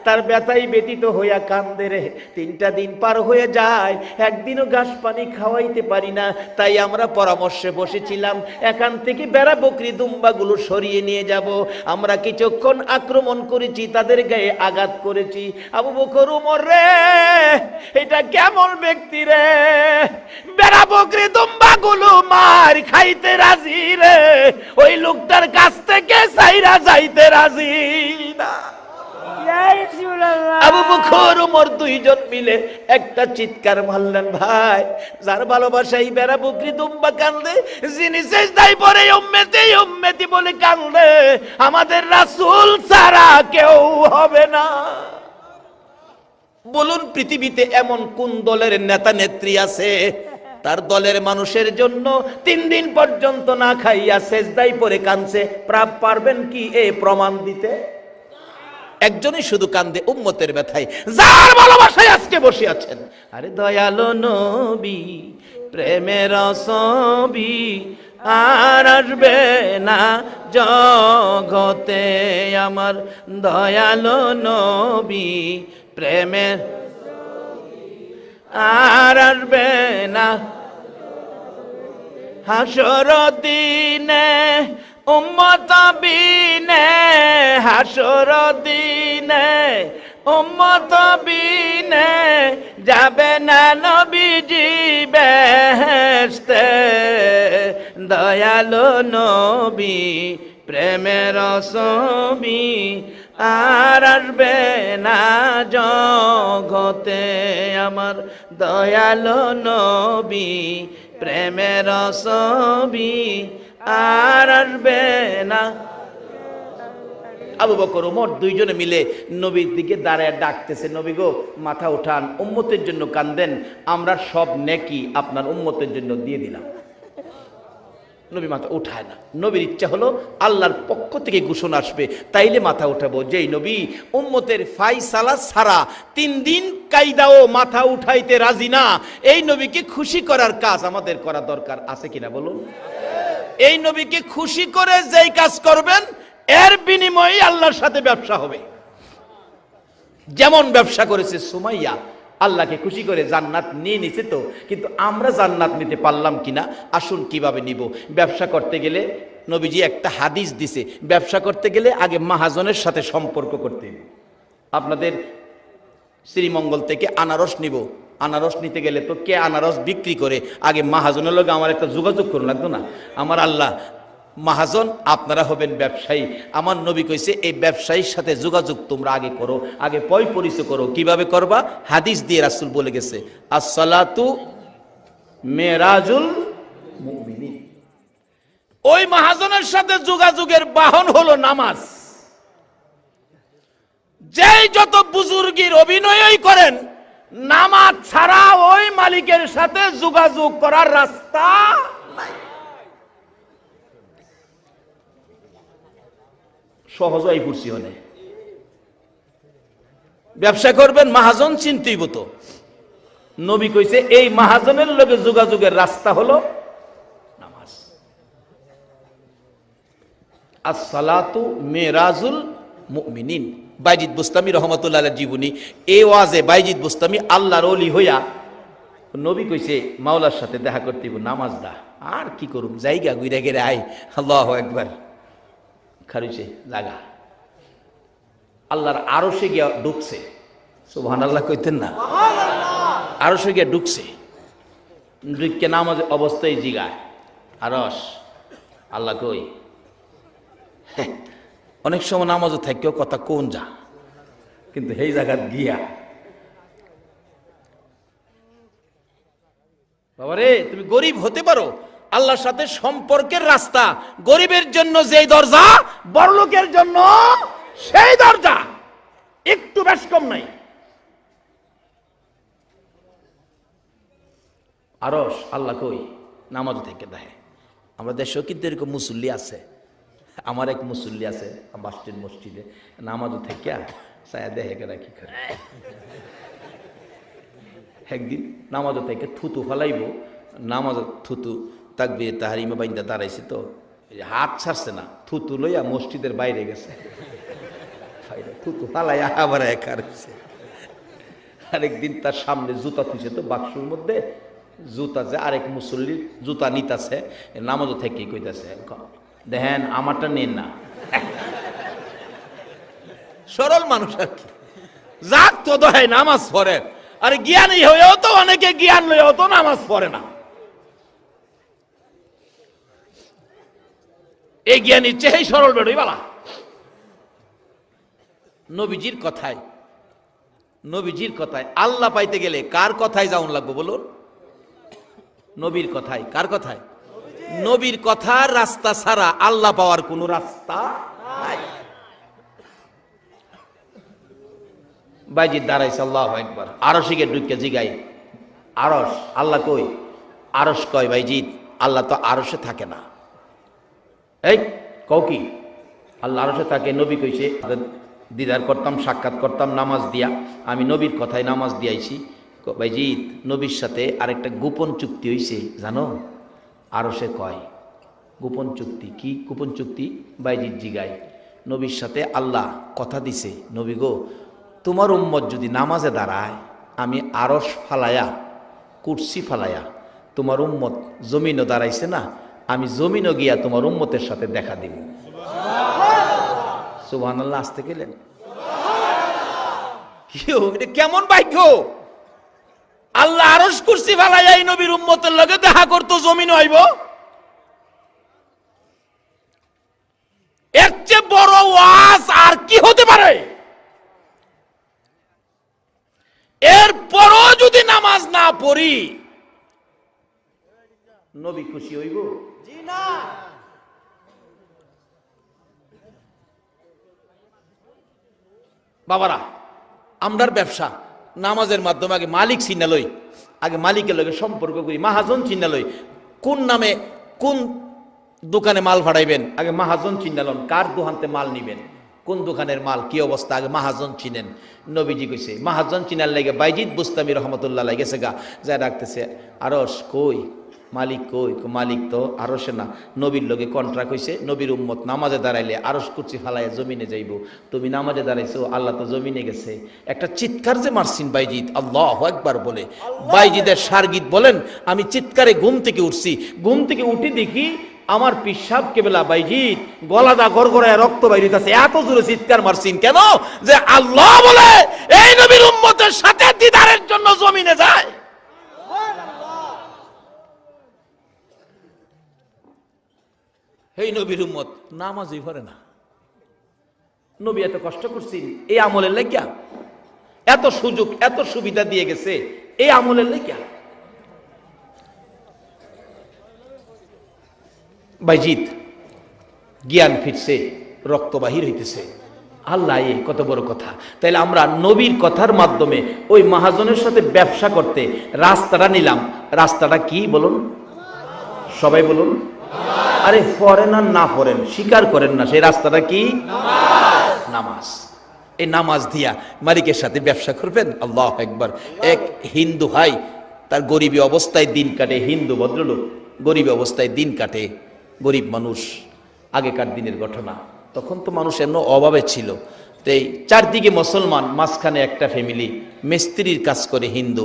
তার ব্যথায় ব্যতীত হইয়া কান্দে রে। 3টা দিন পার হয়ে যায়, একদিনও ঘাস পানি খাওয়াইতে পারি না, তাই আমরা পরামর্শে বসেছিলাম, এখান থেকে বেড়া বকরি দুম্বা গুলো সরিয়ে নিয়ে যাব। আমরা কিছুক্ষণ আক্রমণ করেছি, তাদের গায়ে আঘাত করেছি। আবু বকর উমর রে, এটা কেমন ব্যক্তি রে, বেড়া বকরি দুম্বা গুলো মার খাইতে রাজি রে, ওই লোকটার কাছ থেকে সাইরা যাইতে রাজি না। আবু বকর উমর 2 জন মিলে একটা চিৎকার মারলেন, ভাই, যার ভালোবাসাই বেড়া বকরি দুম্বা কান্দে, যিনি সেজদায় পড়ে উম্মতি উম্মতি বলে কান্দে, আমাদের রাসূল ছাড়া কেউ হবে না। বলুন, পৃথিবীতে এমন কোন দলের নেতা নেত্রী আছে তার দলের মানুষের জন্য 3 দিন পর্যন্ত না খাইয়া সেজদায় পড়ে কাঁদছে? পারবেন কি এ প্রমাণ দিতে? একজনই শুধু কান্দে উম্মতের ব্যথায়, যার ভালোবাসায় আজকে বসে আছেন। আরে দয়ালো নবী, প্রেমের ছবি আর আসবে না জগতে, আমার দয়ালো নবী, প্রেমের আর আসবে না। হাসর দিনে উম্মত বিনে, হাসর দিনে উম্মত বিনে, যাবে না নবীজি বেহেশতে, দয়ালো নবী, প্রেমের ছবি আর আসবে না জগতে, আমার দয়ালো নবী, প্রেমের ছবি আর আসবে না। আবু বকর ওমর 2 জনে মিলে নবীর দিকে দাঁড়ায় ডাকতেছে, নবী গো, মাথা উঠান, উম্মতের জন্য কান্দেন, আমরা সব নেকি আপনার উম্মতের জন্য দিয়ে দিলাম। নবী মাথা উঠায় না। নবীর ইচ্ছা হলো আল্লাহর পক্ষ থেকে ঘোষণা আসবে, তাইলে মাথা উঠাবো। যেই নবী উম্মতের ফায়সালা ছাড়া 3 দিন কায়দাও মাথা উঠাইতে রাজি না, এই নবীকে খুশি করার কাজ আমাদের করা দরকার আছে কিনা বলুন? এই নবীকে খুশি করে যেই কাজ করবেন, এর বিনিময়ে আল্লাহর সাথে ব্যবসা হবে। যেমন ব্যবসা করেছে সুমাইয়া, আল্লাহকে খুশি করে জান্নাত নিয়ে নিছে তো, কিন্তু আমরা জান্নাত নিতে পারলাম কিনা? আসুন কিভাবে নিব। ব্যবসা করতে গেলে নবীজি একটা হাদিস দিছে, ব্যবসা করতে গেলে আগে মাহাজনের সাথে সম্পর্ক করতে হবে। আপনাদের শ্রীমঙ্গল থেকে আনারস নিব, আনারস নিতে গেলে তো কে আনারস বিক্রি করে, আগে মাহাজনের লগে আমার একটা যোগাযোগ করুন লাগতো না? আমার আল্লাহ মহাজন, আপনারা হবেন ব্যবসায়ী। আমার নবী কইছে এই ব্যবসায়ীর সাথে যোগাযোগ তোমরা আগে করো, আগে পরিচয় করো। কিভাবে করবা? হাদিস দিয়ে রাসূল বলে গেছে, আসসালাতু মেরাজুল মুমিনিন। ওই মহাজনের সাথে যোগাযোগের বাহন হলো নামাজ। যেই যত বুজুর্গির অভিনয়ই করেন, নামাজ ছাড়া ওই মালিকের সাথে যোগাযোগ করার রাস্তা নাই। সহজ হয়ে পড়ছি হলে ব্যবসা করবেন, মহাজন চিনতেইব তো। নবী কইছে এই মহাজনের লগে যোগাযোগের রাস্তা হলো নামাজ। আসসালাতু মেরাজুল মুমিনিন। বাইজিদ বুস্তামি রহমাতুল্লাহ আলাইহির জীবনী। এই ওয়াজে বাইজিদ বুস্তামি আল্লাহর ওলি হইয়া নবী কইছে মাওলার সাথে দেখা করতে নামাজ দা। আর কি করুম, জায়গা ঘুরে গেলে আই। আল্লাহু আকবার। খারিছে লাগা আল্লাহর আরশে গিয়া ঢুকছে। সুবহানাল্লাহ কইতেন না? আরশে গিয়া ঢুকছে। ঢুকে নামাজ অবস্থায় জিগায়, আরশ আল্লাহ কই? অনেক সময় নামাজও থাকেও কথা কোন যা, কিন্তু এই জায়গা গিয়া বাবারে তুমি গরিব হতে পারো, আল্লাহর সাথে সম্পর্কের রাস্তা গরিবের জন্য যেই দরজা, বড়লোকের জন্য সেই দরজা, একটু বেশ কম নাই। আরশ আল্লাহ কই? নামাজ থেকে দেখে। আমরা দেশেও কিন্তু এরকম মুসল্লি আছে। আমার এক মুসল্লি আছে মসজিদে, নামাজও থেকে সায়া দেখে কেনা কি করে। একদিন নামাজও থেকে থুতু ফালাইব, নামাজ থুতু তাকবীর তাহরিমা বাইন্দা দাঁড়াইছে, তো হাত ছাড়ছে না, থুতু লইয়া মসজিদের বাইরে গেছে। থুতু ফালাইয়া আবার একা রয়েছে। আরেকদিন তার সামনে জুতা তুলছে, তো বাক্সর মধ্যে জুতা, যে আরেক মুসল্লির জুতা নিতাছে, নামাজও থেকে কইতাছে, দেখেন আমারটা নেন না। সরল মানুষ আর কি, যাক তো দোহাই নামাজ পড়ে। আরে জ্ঞানী হয়েও তো অনেকে জ্ঞান লইয়াও তো নামাজ পড়ে না। এই জ্ঞানীর চেয়ে সরল বেড়ই বালা। নবীজির কথায় আল্লাহ পাইতে গেলে কার কথায় যাওন লাগবো বলুন? নবীর কথায়। কার কথায়? নবীর কথার রাস্তা ছাড়া আল্লাহ পাওয়ার কোন রাস্তা নাই। বাইজিদ দাঁড়াইছে, আল্লাহু আকবার। আরশে গিয়ে ঢুকে জিগাই, আরশ আল্লাহ কই? আরশ কয়, বাইজিদ আল্লাহ তো আরশে থাকে না। এই কও কি? আল্লাহ আরশে থাকে। নবী কইছে দিদার করতাম, সাক্ষাৎ করতাম নামাজ দিয়া। আমি নবীর কথায় নামাজ দিয়াইছি। বাইজিদ নবীর সাথে আরেকটা গোপন চুক্তি হইছে জানো? আরশে কয় গোপন চুক্তি। কি গোপন চুক্তি? বাইজিদ জিগায়, নবীর সাথে আল্লাহ কথা দিছে, নবী গো তোমার উম্মত যদি নামাজে দাঁড়ায়, আমি আরশ ফালায়া, কুরসি ফালায়া, তোমার উম্মত জমিনও দাঁড়াইছে না, আমি জমিনও গিয়া তোমার উম্মতের সাথে দেখা দিব। সুবহানাল্লাহ। আসতে গেলেন এটা কেমন ভাগ্য? আল্লাহ আরশ কুরসি ফালাইয়া এই নবীর উম্মতের লগে দেখা করতো, জমিন হইব। এর চেয়ে বড় ওয়াজ আর কি হতে পারে? এরপরও যদি নামাজ না পড়ি, নবী খুশি হইব? জি না। বাবারা, আমরার ব্যবসা নামাজের মাধ্যমে আগে মালিক চিনা লই, আগে মালিকের লগে সম্পর্ক করি, মাহাজন চিনা লই। কোন নামে কোন দোকানে মাল ভাড়াইবেন, আগে মাহাজন চিনালন। কার দোকানতে মাল নিবেন, কোন দোকানের মাল কি অবস্থা, আগে মাহাজন চিনেন। নবীজি কইছে মাহাজন চিনার লাগে বাইজিদ বুস্তামি রহমতুল্লাহ গেছে গা, যা ডাকতেছে, আরশ কই? মালিক কই? মালিক তো আরশে না, নবীর লগে কন্ট্রাক্ট হইছে। নবীর উম্মত নামাজে দাঁড়াইলে আরশ কুরসি ফালাইয়া জমিনে যাইব, তুমি নামাজে দাঁড়াইছো, আল্লাহ তো জমিনে গেছে। একটা চিৎকার যে মারছিন বাইজিদ আল্লাহু আকবার বলে, বাইজিদের সারগীত বলেন, আমি চিৎকারে ঘুম থেকে উঠছি, ঘুম থেকে উঠি দেখি আমার পিসাব কেবলা বাইজিদ গলাদা গড়গড়ায় রক্ত বাইরিতেছে। এত জোরে চিৎকার মারছিন কেন? যে আল্লাহ বলে এই নবীর উম্মতের সাথে দিদারের জন্য জমিনে যায়। এই নবীর উম্মত নামাজই পড়ে না। নবী এত কষ্ট করছেন এই আমলের লাগিয়া, এত সুযোগ এত সুবিধা দিয়ে গেছে এই আমলের লাগিয়া। বাইজিৎ জ্ঞান ফিরছে, রক্ত বাহির হইতেছে। আল্লাহ, এ কত বড় কথা। তাইলে আমরা নবীর কথার মাধ্যমে ওই মহাজনের সাথে ব্যবসা করতে রাস্তাটা নিলাম। রাস্তাটা কি বলুন, সবাই বলুন। আরে পড়েন আর না পড়েন, স্বীকার করেন না, সেই রাস্তাটা কি? নামাজ। এই নামাজ দিয়া মালিকের সাথে ব্যবসা করবেন। আল্লাহু আকবার। এক হিন্দু ভাই তার গরিবী অবস্থায় দিন কাটে, হিন্দু ভদ্রলোক গরিবী অবস্থায় দিন কাটে, গরিব মানুষ, আগেকার দিনের ঘটনা। তখন তো মানুষ এমন অভাবে ছিল, এই চারদিকে মুসলমান, মাঝখানে একটা ফ্যামিলি মিস্ত্রির কাজ করে হিন্দু,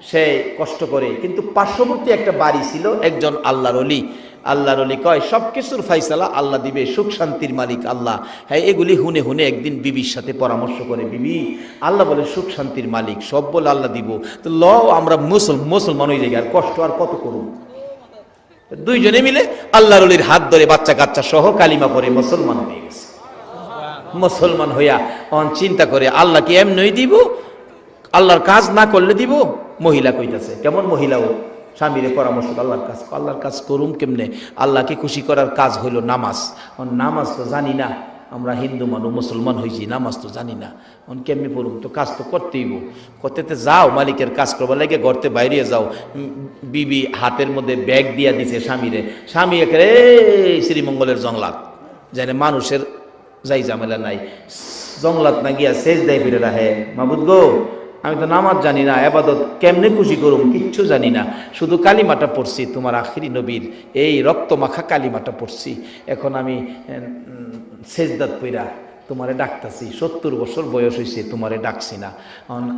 সে কষ্ট করে। কিন্তু পার্শ্ববর্তী একটা বাড়ি ছিল, একজন আল্লাহর ওলি। আল্লাহর ওলি কয় সব কিছুর ফাইসালা আল্লাহ দিবে, সুখ শান্তির মালিক আল্লাহ। হ্যাঁ, এগুলি হুনে হুনে একদিন বিবির সাথে পরামর্শ করে, বিবি আল্লাহ বলে সুখ শান্তির মালিক, সব বলে আল্লাহ দিব, তো ল আমরা মুসলমান হয়ে যাই, আর কষ্ট আর কত করুন। দুইজনে মিলে আল্লাহর ওলির হাত ধরে বাচ্চা কাচ্চা সহ কালিমা পড়ে মুসলমান হয়ে গেছে। মুসলমান হইয়া অন চিন্তা করে আল্লাহ কি এমনই দিব, আল্লাহর কাজ না করলে দিব। মহিলা কইতাছে, কেমন মহিলা ও, স্বামীরে পরামর্শ, আল্লাহর কাজ করুম কেমনে? আল্লাহকে খুশি করার কাজ হইল নামাজ। নামাজ তো জানি না, আমরা হিন্দু মানুষ মুসলমান হয়েছি, নামাজ তো জানি না, কেমনি পড়ুম? তো কাজ তো করতেইব। করতে যাও, মালিকের কাজ করবার লাগে ঘরতে বাইরে যাও। বিবি হাতের মধ্যে ব্যাগ দিয়া দিছে স্বামীরে। স্বামী একেবারে শ্রীমঙ্গলের জংলাত, যেন মানুষের যাই ঝামেলা নাই, জংলাত না গিয়া শেষ দেয় ফিরে রাহে, মাবুদ গো আমি তো নামাজ জানি না, এবাদত কেমনে খুশি করুম কিচ্ছু জানি না, শুধু কালিমাটা পড়ছি, তোমার আখিরি নবীর এই রক্ত মাখা কালিমাটা পড়ছি। এখন আমি সেজদাত পইরা তোমারে ডাকতাছি, 70 বছর বয়স হয়েছে, তোমারে ডাকছি না,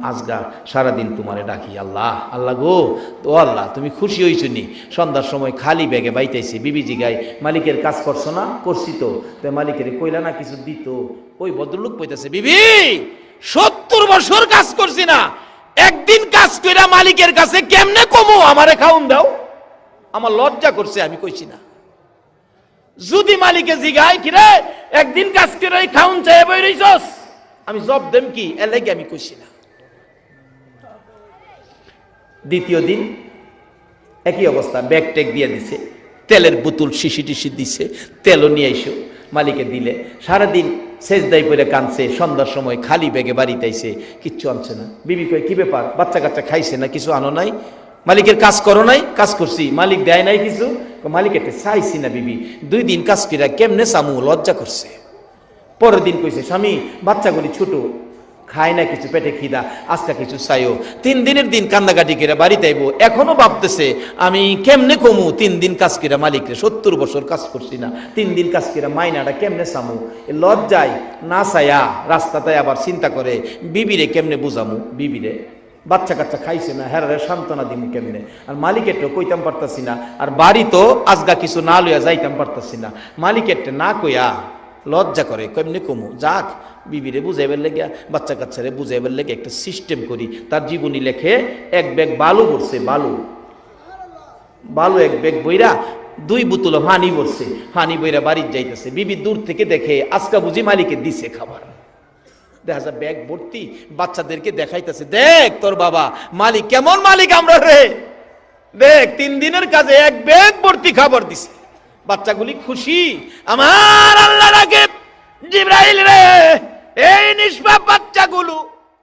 আজগা সারাদিন তোমারে ডাকি। আল্লাহ আল্লাহ গো, তো আল্লাহ তুমি খুশি হইছ নি? সন্ধ্যার সময় খালি ব্যাগে বাইতাইছি, বিবিজি গাই মালিকের কাজ করছো না? করছি তো। মালিকের কইলা না কিছু দিত? ওই ভদ্রলোক কইতাছে, বিবি 70 বছর কাজ করছি না, একদিন কাজ কইরা মালিকের কাছে কেমনে কমু? আমারে খাউন দাও। আমার লজ্জা করছে, আমি কইছি না। যদি মালিকে জিগাই কিরে একদিন কাজ করে খাউন চাই বই রইছস, আমি জব দেম কি? এর লাগে আমি কইছি না। দ্বিতীয় দিন একই অবস্থা, ব্যাগ টেক দিয়ে দিছে, তেলের বোতল শিশি টিশি দিছে, তেলও নিয়ে আইসো মালিকে দিলে। সারাদিন সেজদাই পরে কানছে, সন্ধ্যার সময় খালি ব্যাগে বাড়িতে আইছে, কিচ্ছু আনছে না। বিবি কয় কি ব্যাপার, বাচ্চা কাচ্চা খাইছে না, কিছু আনো নাই? মালিকের কাজ করো নাই? কাজ করছি। মালিক দেয় নাই কিছু? মালিক একটা চাইছি না বিবি, 2 দিন কাজ কইরা কেমনে সামু, লজ্জা করছে। পরের দিন কইছে, স্বামী বাচ্চাগুলি ছোট, খায় না কিছু, পেটে খিদা, আজকা কিছু চাইও। 3 দিনের দিন কান্দাকাটি করে বাড়িতে আইবো, এখনো ভাবতেছে আমি কেমনে কমু, 3 দিন কাজ করে মালিকরে, 70 বছর কাজ করছি না, 3 দিন কাজ করে মাইনাটা কেমনে সামু? লজ্জায় না চাইয়া রাস্তাতে আবার চিন্তা করে বিবিরে কেমনে বুঝামু, বিবিরে বাচ্চা কাচ্চা খাইছে না, হেরারে সান্ত্বনা দিমু কেমনে? আর মালিকেরটা কইতাম পারতাছি না, আর বাড়ি তো আজগা কিছু না লইয়া যাইতাম পারতাছি না। মালিকেরটা না কইয়া লজ্জা করে, কেমনে কমু? যাক বিবিরে বুঝাইবার লেগে, বাচ্চা কাচ্চারে বুঝাইবার লেগে একটা সিস্টেম করি। তার জীবনী লেখে, 1 ব্যাগ বালু ভরছে, বালু 1 ব্যাগ বইরা 2 বোতল পানি ভরছে, পানি বইরা বাড়ির যাইতেছে। বিবি দূর থেকে দেখে আজকা বুঝি মালিকে দিছে খাবার। দেখা যায় ব্যাগ ভর্তি, বাচ্চাদেরকে দেখাইতেছে, দেখ তোর বাবা মালিক কেমন মালিক আমরা রে, দেখ 3 দিনের কাজে 1 ব্যাগ ভর্তি খাবার দিছে। বাচ্চাগুলি খুশি। আমার আল্লাহ রাগে জিবরাইল রে, এই নিষ্পাপ বাচ্চাগুলো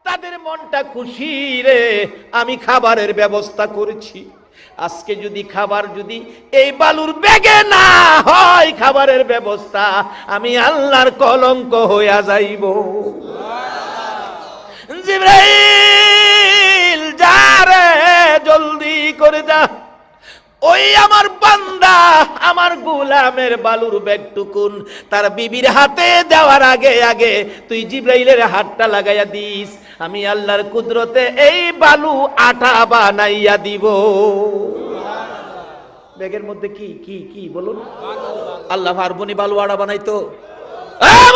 তাদের মনটা খুশি রে, আমি খাবারের ব্যবস্থা করেছি। আজকে যদি খাবার যদি এই বালুর ব্যাগে না হয় খাবারের ব্যবস্থা, আমি আল্লাহর কলঙ্ক হইয়া যাইব। জিবরাইল যা রে, জলদি করে যা, ওই আমার বান্দা আমার গোলামের বালুর ব্যাগটুকুন তার বিবির হাতে দেওয়ার আগে আগে তুই জিবরাইলের হাতটা লাগাইয়া দিস, আমি আল্লাহর কুদরতে এই বালু আটা বানাইয়া দিব। ব্যাগের মধ্যে কি কি কি বলুন? আল্লাহ পারবনি বালু আটা বানাইতো?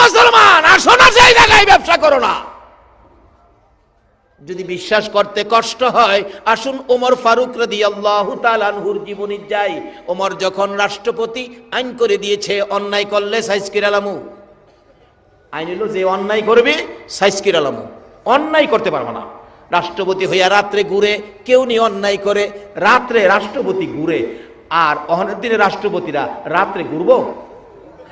মুসলমান আসো না, সেই জায়গায় ব্যবসা করো না। যদি বিশ্বাস করতে কষ্ট হয়, আসুন ওমর ফারুক রাদিয়াল্লাহু তাআলা আনহুর জীবনী যাই। ওমর যখন রাষ্ট্রপতি, আইন করে দিয়েছে অন্যায় করলে সাইজকির আলামু, আইন হলো যে অন্যায় করবে সাইজকির আলামু, অন্যায় করতে পারবে না। রাষ্ট্রপতি হইয়া রাত্রে ঘুরে, কেউ নি অন্যায় করে, রাত্রে রাষ্ট্রপতি ঘুরে। আর অহনের দিনে রাষ্ট্রপতিরা রাত্রে ঘুরবো?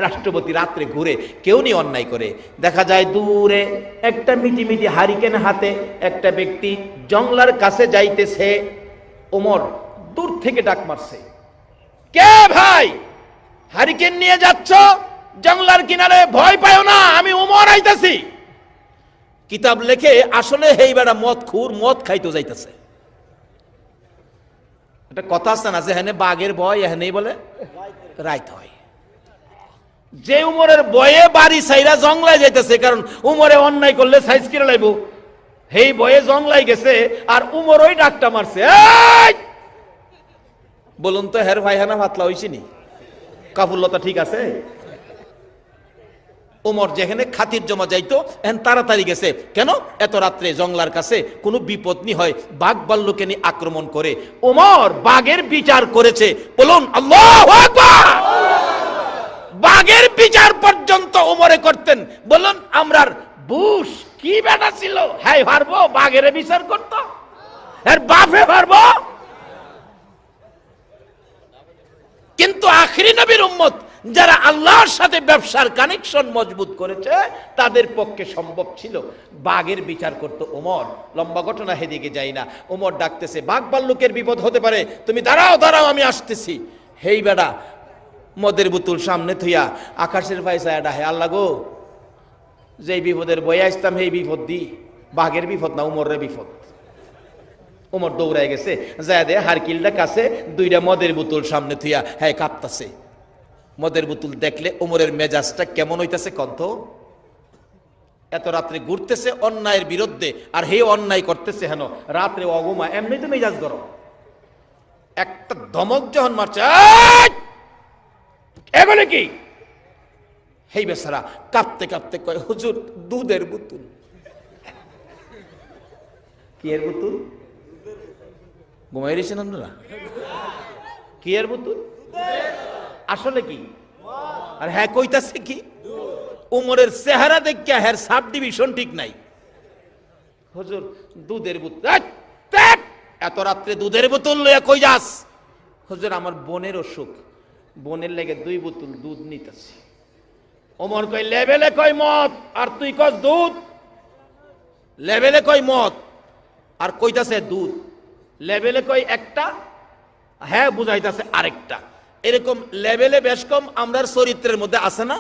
রাষ্ট্রপতি রাত্রে ঘুরে, কেউ নি অন্যায় করে। দেখা যায় দূরে একটা মিটি হারিকেন হাতে একটা ব্যক্তি জংলার কাছে যাইতেছে। ওমর দূর থেকে ডাক মারছে, কে ভাই, হারিকেন নিয়ে যাচ্ছ জংলার কিনারে? ভয় পাও না, আমি ওমর আইতাছি। কিতাব লেখে আসলে হেই বেড়া মদ খুর, মদ খাইতে যাইতেছে। একটা কথা আছে না, যে হেনে বাঘের ভয় এখানেই বলে রাইত হয়। যে উমরের বয়ে বাড়ি সাইরা জংলায় যাইতেছে, কারণ উমরে অন্যায় করলে সাইজ কিনে লাইব, হেই বয়ে জংলাই গেছে। আর উমর ওই ডাকটা মারছে, বলুন তো হের ভাইহানা ভাতলা হইছিনি? কাফুল্লতা ঠিক আছে? ওমর যেখানে খাতির জমা যাইতো এখন তাড়াতাড়ি গেছে। কেন? এত রাত্রে জংলার কাছে কোনো বিপদ নি হয়, বাঘ ভাল্লুকে নিয়ে আক্রমণ করে। ওমর বাঘের বিচার করেছে, বলুন আল্লাহু আকবার। বাঘের বিচার পর্যন্ত ওমরে করতেন। বলুন আমরার বুশ কি বেটা ছিল, হ্যাঁ পারবো বাঘের বিচার করত? এর বাপে পারবো? কিন্তু আখিরি নবীর উম্মত যারা আল্লাহর সাথে ব্যবসার কানেকশন মজবুত করেছে, তাদের পক্ষে সম্ভব ছিল বাঘের বিচার করতে। ওমর, লম্বা ঘটনা হেদিকে যাই না, ওমর ডাকতেছে, বাঘ ভাল্লুকের বিপদ হতে পারে, তুমি দাঁড়াও দাঁড়াও আমি আসতেছি। হেই বেড়া মদের বোতল সামনে থইয়া আকাশের ফাইসায় ডাহে, আল্লাহ গো, যেই বিপদের বয়ে আসতাম সেই বিপদ দি, বাঘের বিপদ না উমরের বিপদ। উমর দৌড়ায় গেছে, যায় দে হারকিলটা কাছে, দুইটা মদের বোতল সামনে থইয়া হ্যাঁ কাঁপতাছে। মদের বোতল দেখলে উমরের মেজাজটা কেমন হইতাছে কন্ত? এত রাত্রে ঘুরতেছে অন্যায়ের বিরুদ্ধে, আর হে অন্যায় করতেছে হেন রাত্রে অগমা, এমনি তো মেজাজ গরম। একটা ধমক যখন মারছে, এগুলো কি? হেই বেচারা কাঁপতে কাঁপতে কয়, হুজুর দুধের বোতল। কি এর বোতল? ঘুমাই রেছেন আপনারা? কি এর বোতল? আসলে কি? আর হ্যাঁ কইতাছে কি? উমরের চেহারা দেখে হ্যাঁ সাব ডিভিশন ঠিক নাই। হুজুর দুধের বোতল। এত রাত্রে দুধের বোতল লইয়া কই যাস? হুজুর আমার বোনের অসুখ, বোনের লেগে 2 বোতল দুধ নিতেছি। ওমর কই লেভেলে কই মদ, আর তুই কস দুধ? লেভেলে কই মদ আর কইতাছে দুধ, লেভেলে কই একটা, হ্যাঁ বুঝাইতাছে আরেকটা। এরকম লেভেলে বেশ কম আমরার চরিত্রের মধ্যে আছে না?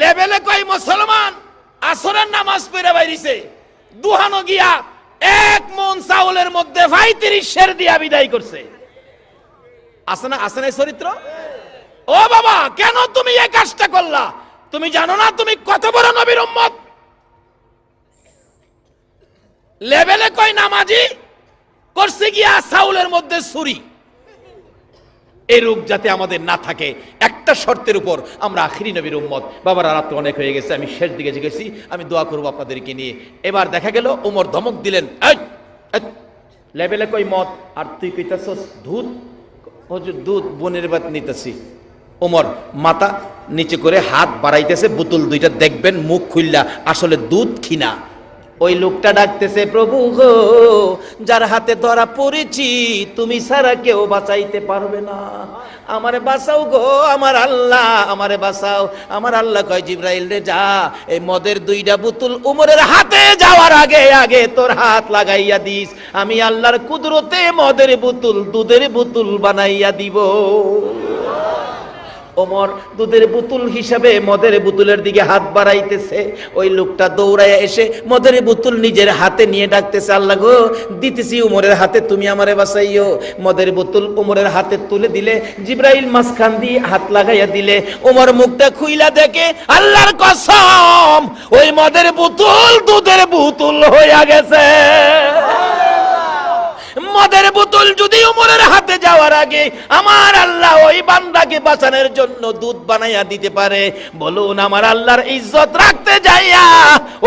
লেভেলে কই মুসলমান আসরের নামাজ পড়ে বাইরিছে, দুহানো গিয়া 1 মণ চাউলের মধ্যে 35 সের দিয়া বিদায় করছে। আছে না? আছে না চরিত্র? ও বাবা, কেন তুমি এই কাজটা করলা? তুমি জানো না তুমি কত বড় নবীর উম্মত? লেভেলে কই নামাজি, করছে গিয়া চাউলের মধ্যে ছুরি। এই রোগ যাতে আমাদের না থাকে, একটা শর্তের উপর, আমরা আখিরি নবীর উম্মত। বাবার রাত অনেক হয়ে গেছে, আমি শেষ দিকে গেছি, আমি দোয়া করবো আপনাদেরকে নিয়ে। এবার দেখা গেল ওমর ধমক দিলেন, লেভেলে কই মদ আর তুই কইতাছস দুধ? হুজুর দুধ বোনের বাত নিতেছি। ওমর মাথা নিচে করে হাত বাড়াইতেছে, বোতল দুইটা দেখবেন মুখ খুললা আসলে দুধ কিনা। ওই লোকটা ডাকতেছে, প্রভু গো, যার হাতে ধরা পড়েছি তুমি ছাড়া কেউ বাঁচাইতে পারবে না, আমারে বাঁচাও গো আমার আল্লাহ, আমারে বাঁচাও। আমার আল্লাহ কয়, জিবরাইল রে যা, এই মদের 2টা বোতল উমরের হাতে যাওয়ার আগে আগে তোর হাত লাগাইয়া দিস, আমি আল্লাহর কুদরতে মদের বোতল দুধের বোতল বানাইয়া দিব। ওমর দুধের বোতল হিসাবে মদের বোতলের দিকে হাত বাড়াইতেছে। ওই লোকটা দৌড়ায় এসে মদের বোতল নিজের হাতে নিয়ে ডাকতেছে, আল্লাহ গো দিতেছি উমরের হাতে, তুমি আমারে বাঁচাইও। মদের বোতল উমরের হাতে তুলে দিলে, জিবরাইল মাঝখান দিয়ে হাত লাগাইয়া দিলে, উমর মুখটা খুইলা দেখে, আল্লাহর কসম ওই মদের বোতল দুধের বোতল হইয়া গেছে। মদের বোতল যদি উমরের হাতে যাওয়ার আগে আমার আল্লাহ ওই বান্দাকে বাঁচানোর জন্য দুধ বানাইয়া দিতে পারে, বলুন আমার আল্লাহর ইজ্জত রাখতে যাইয়া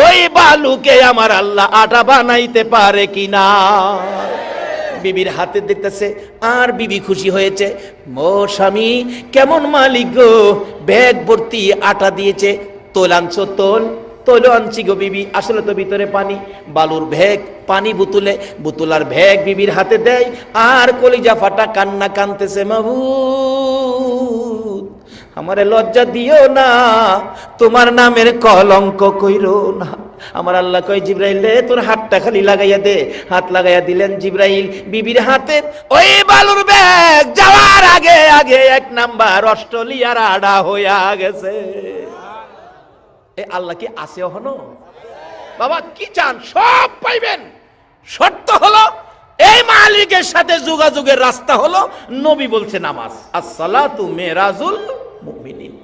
ওই বালুকে আমার আল্লাহ আটা বানাইতে পারে কিনা? বিবির হাতে দেখতেছে আর বিবি খুশি হয়েছে, ও স্বামী কেমন মালিক গো, ব্যাগ ভর্তি আটা দিয়েছে, তোল আনছো, তোল আনছি গো বিবি, আসলে তো ভিতরে পানি, বালুর ভ্যাগ, পানি বোতলে, বোতলার ভ্যাগ বিবির হাতে দেয় আর কলিজা ফাটা কান্না কানতেছে, মাবুদ আমারে লজ্জা দিও না, তোমার নামের কলঙ্ক কইরো না। আমার আল্লাহ কয়, জিব্রাইল রে তোর হাতটা খালি লাগাইয়া দে। হাত লাগাইয়া দিলেন জিব্রাইল বিবির হাতে, ওই বালুর ব্যাগ যাওয়ার আগে আগে 1 নাম্বার অস্ট্রেলিয়ার আড়া হইয়া গেছে। এ আল্লাহ কি আছে হনো? বাবা কি চান সব পাইবেন, শর্ত হলো এই মালিকের সাথে যোগাযোগের রাস্তা হলো নবী বলছে নামাজ, আসসালাতু মেরাজুল মুমিনিন।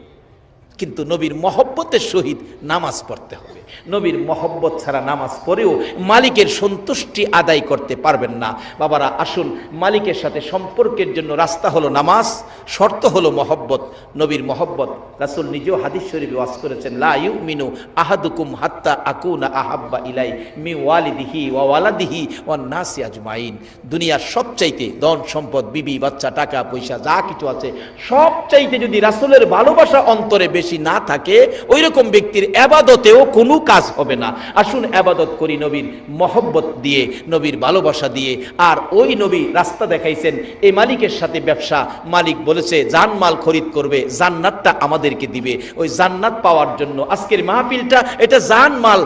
কিন্তু নবীর মহব্বতের সহিত নামাজ পড়তে হবে। নবীর মহব্বত ছাড়া নামাজ পড়েও মালিকের সন্তুষ্টি আদায় করতে পারবেন না। বাবারা আসুন, মালিকের সাথে সম্পর্কের জন্য রাস্তা হলো নামাজ, শর্ত হলো মহব্বত, নবীর মহব্বত। রাসূল নিজেও হাদিস শরীফে ওয়াজ করেছেন, লা ইউমিনু আহাদুকুম হাত্তা আকুনা আহাব্বা ইলাই মি ওয়ালিদিহি ওয়া ওয়ালাদিহি ওয়ান নাসি আজমাইন। দুনিয়ার সবচাইতে ধন সম্পদ, বিবি বাচ্চা, টাকা পয়সা যা কিছু আছে সবচাইতে যদি রাসূলের ভালোবাসা অন্তরে বেশি না থাকে, ওই রকম ব্যক্তির ইবাদতেও কোনো কাজ হবে না। আসুন ইবাদত করি নবীর মহব্বত দিয়ে, নবীর ভালোবাসা দিয়ে। আর ওই নবী রাস্তা দেখাইছেন, এই মালিকের সাথে ব্যবসা, মালিক বলেছে জানমাল খরিদ করবে, জান্নাতটা আমাদেরকে দিবে। ওই জান্নাত পাওয়ার জন্য আজকের মাহফিলটা এটা জানমাল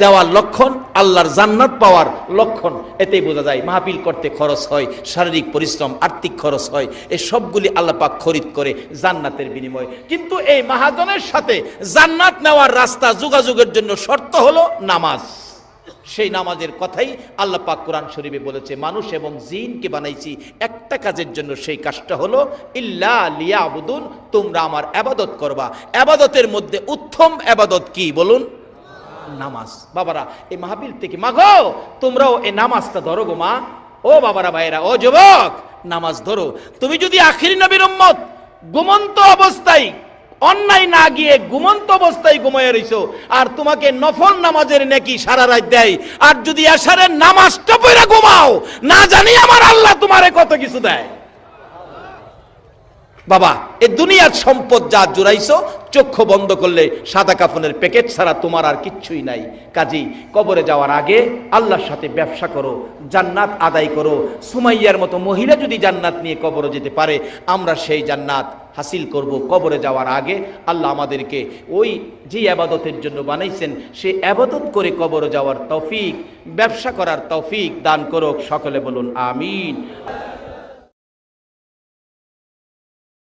দেওয়ার লক্ষণ, আল্লাহর জান্নাত পাওয়ার লক্ষণ। এতেই বোঝা যায় মাহফিল করতে খরচ হয়, শারীরিক পরিশ্রম, আর্থিক খরচ হয়, এই সবগুলি আল্লাহ পাক খরিদ করে জান্নাতের বিনিময়ে। কিন্তু এই মহাজনের সাথে জান্নাত নেওয়ার রাস্তা, যোগাযোগের জন্য শর্ত হলো নামাজ। সেই নামাজের কথাই আল্লাহ পাক কোরআন শরীফে বলেছে, মানুষ এবং জিনকে বানাইছি একটা কাজের জন্য, সেই কাজটা হলো ইল্লা লিয়াবুদুন, তোমরা আমার ইবাদত করবা। ইবাদতের মধ্যে উত্তম ইবাদত কি বলুন? নামাজ। বাবারা এই মাহফিল থেকে মাগো তোমরাও এই নামাজটা ধরো গো মা, ও বাবারা, ভাইরা, ও যুবক, নামাজ ধরো। তুমি যদি আখিরি নবীর উম্মত ঘুমন্ত অবস্থায়, অন্যায় না গিয়ে ঘুমন্ত অবস্থায় ঘুমায় রইছো, আর তোমাকে নফল নামাজের নেকি সারা রাত দেয়, আর যদি এশারের নামাজটা পড়ে ঘুমাও, না জানি আমার আল্লাহ তোমারে কত কিছু দেয়। বাবা এই দুনিয়ার সম্পদ যা জুড়াইছো, চক্ষু বন্ধ করলে সাদা কাফনের প্যাকেট ছাড়া তোমার আর কিচ্ছুই নাই। কাজী কবরে যাওয়ার আগে আল্লাহর সাথে ব্যবসা করো, জান্নাত আদায় করো। সুমাইয়ার মতো মহিলা যদি জান্নাত নিয়ে কবরে যেতে পারে, আমরা সেই জান্নাত হাসিল করব। কবরে যাওয়ার আগে আল্লাহ আমাদেরকে ওই যে ইবাদতের জন্য বানাইছেন, সে ইবাদত করে কবরে যাওয়ার তৌফিক, ব্যবসা করার তৌফিক দান করুক। সকলে বলুন আমিন।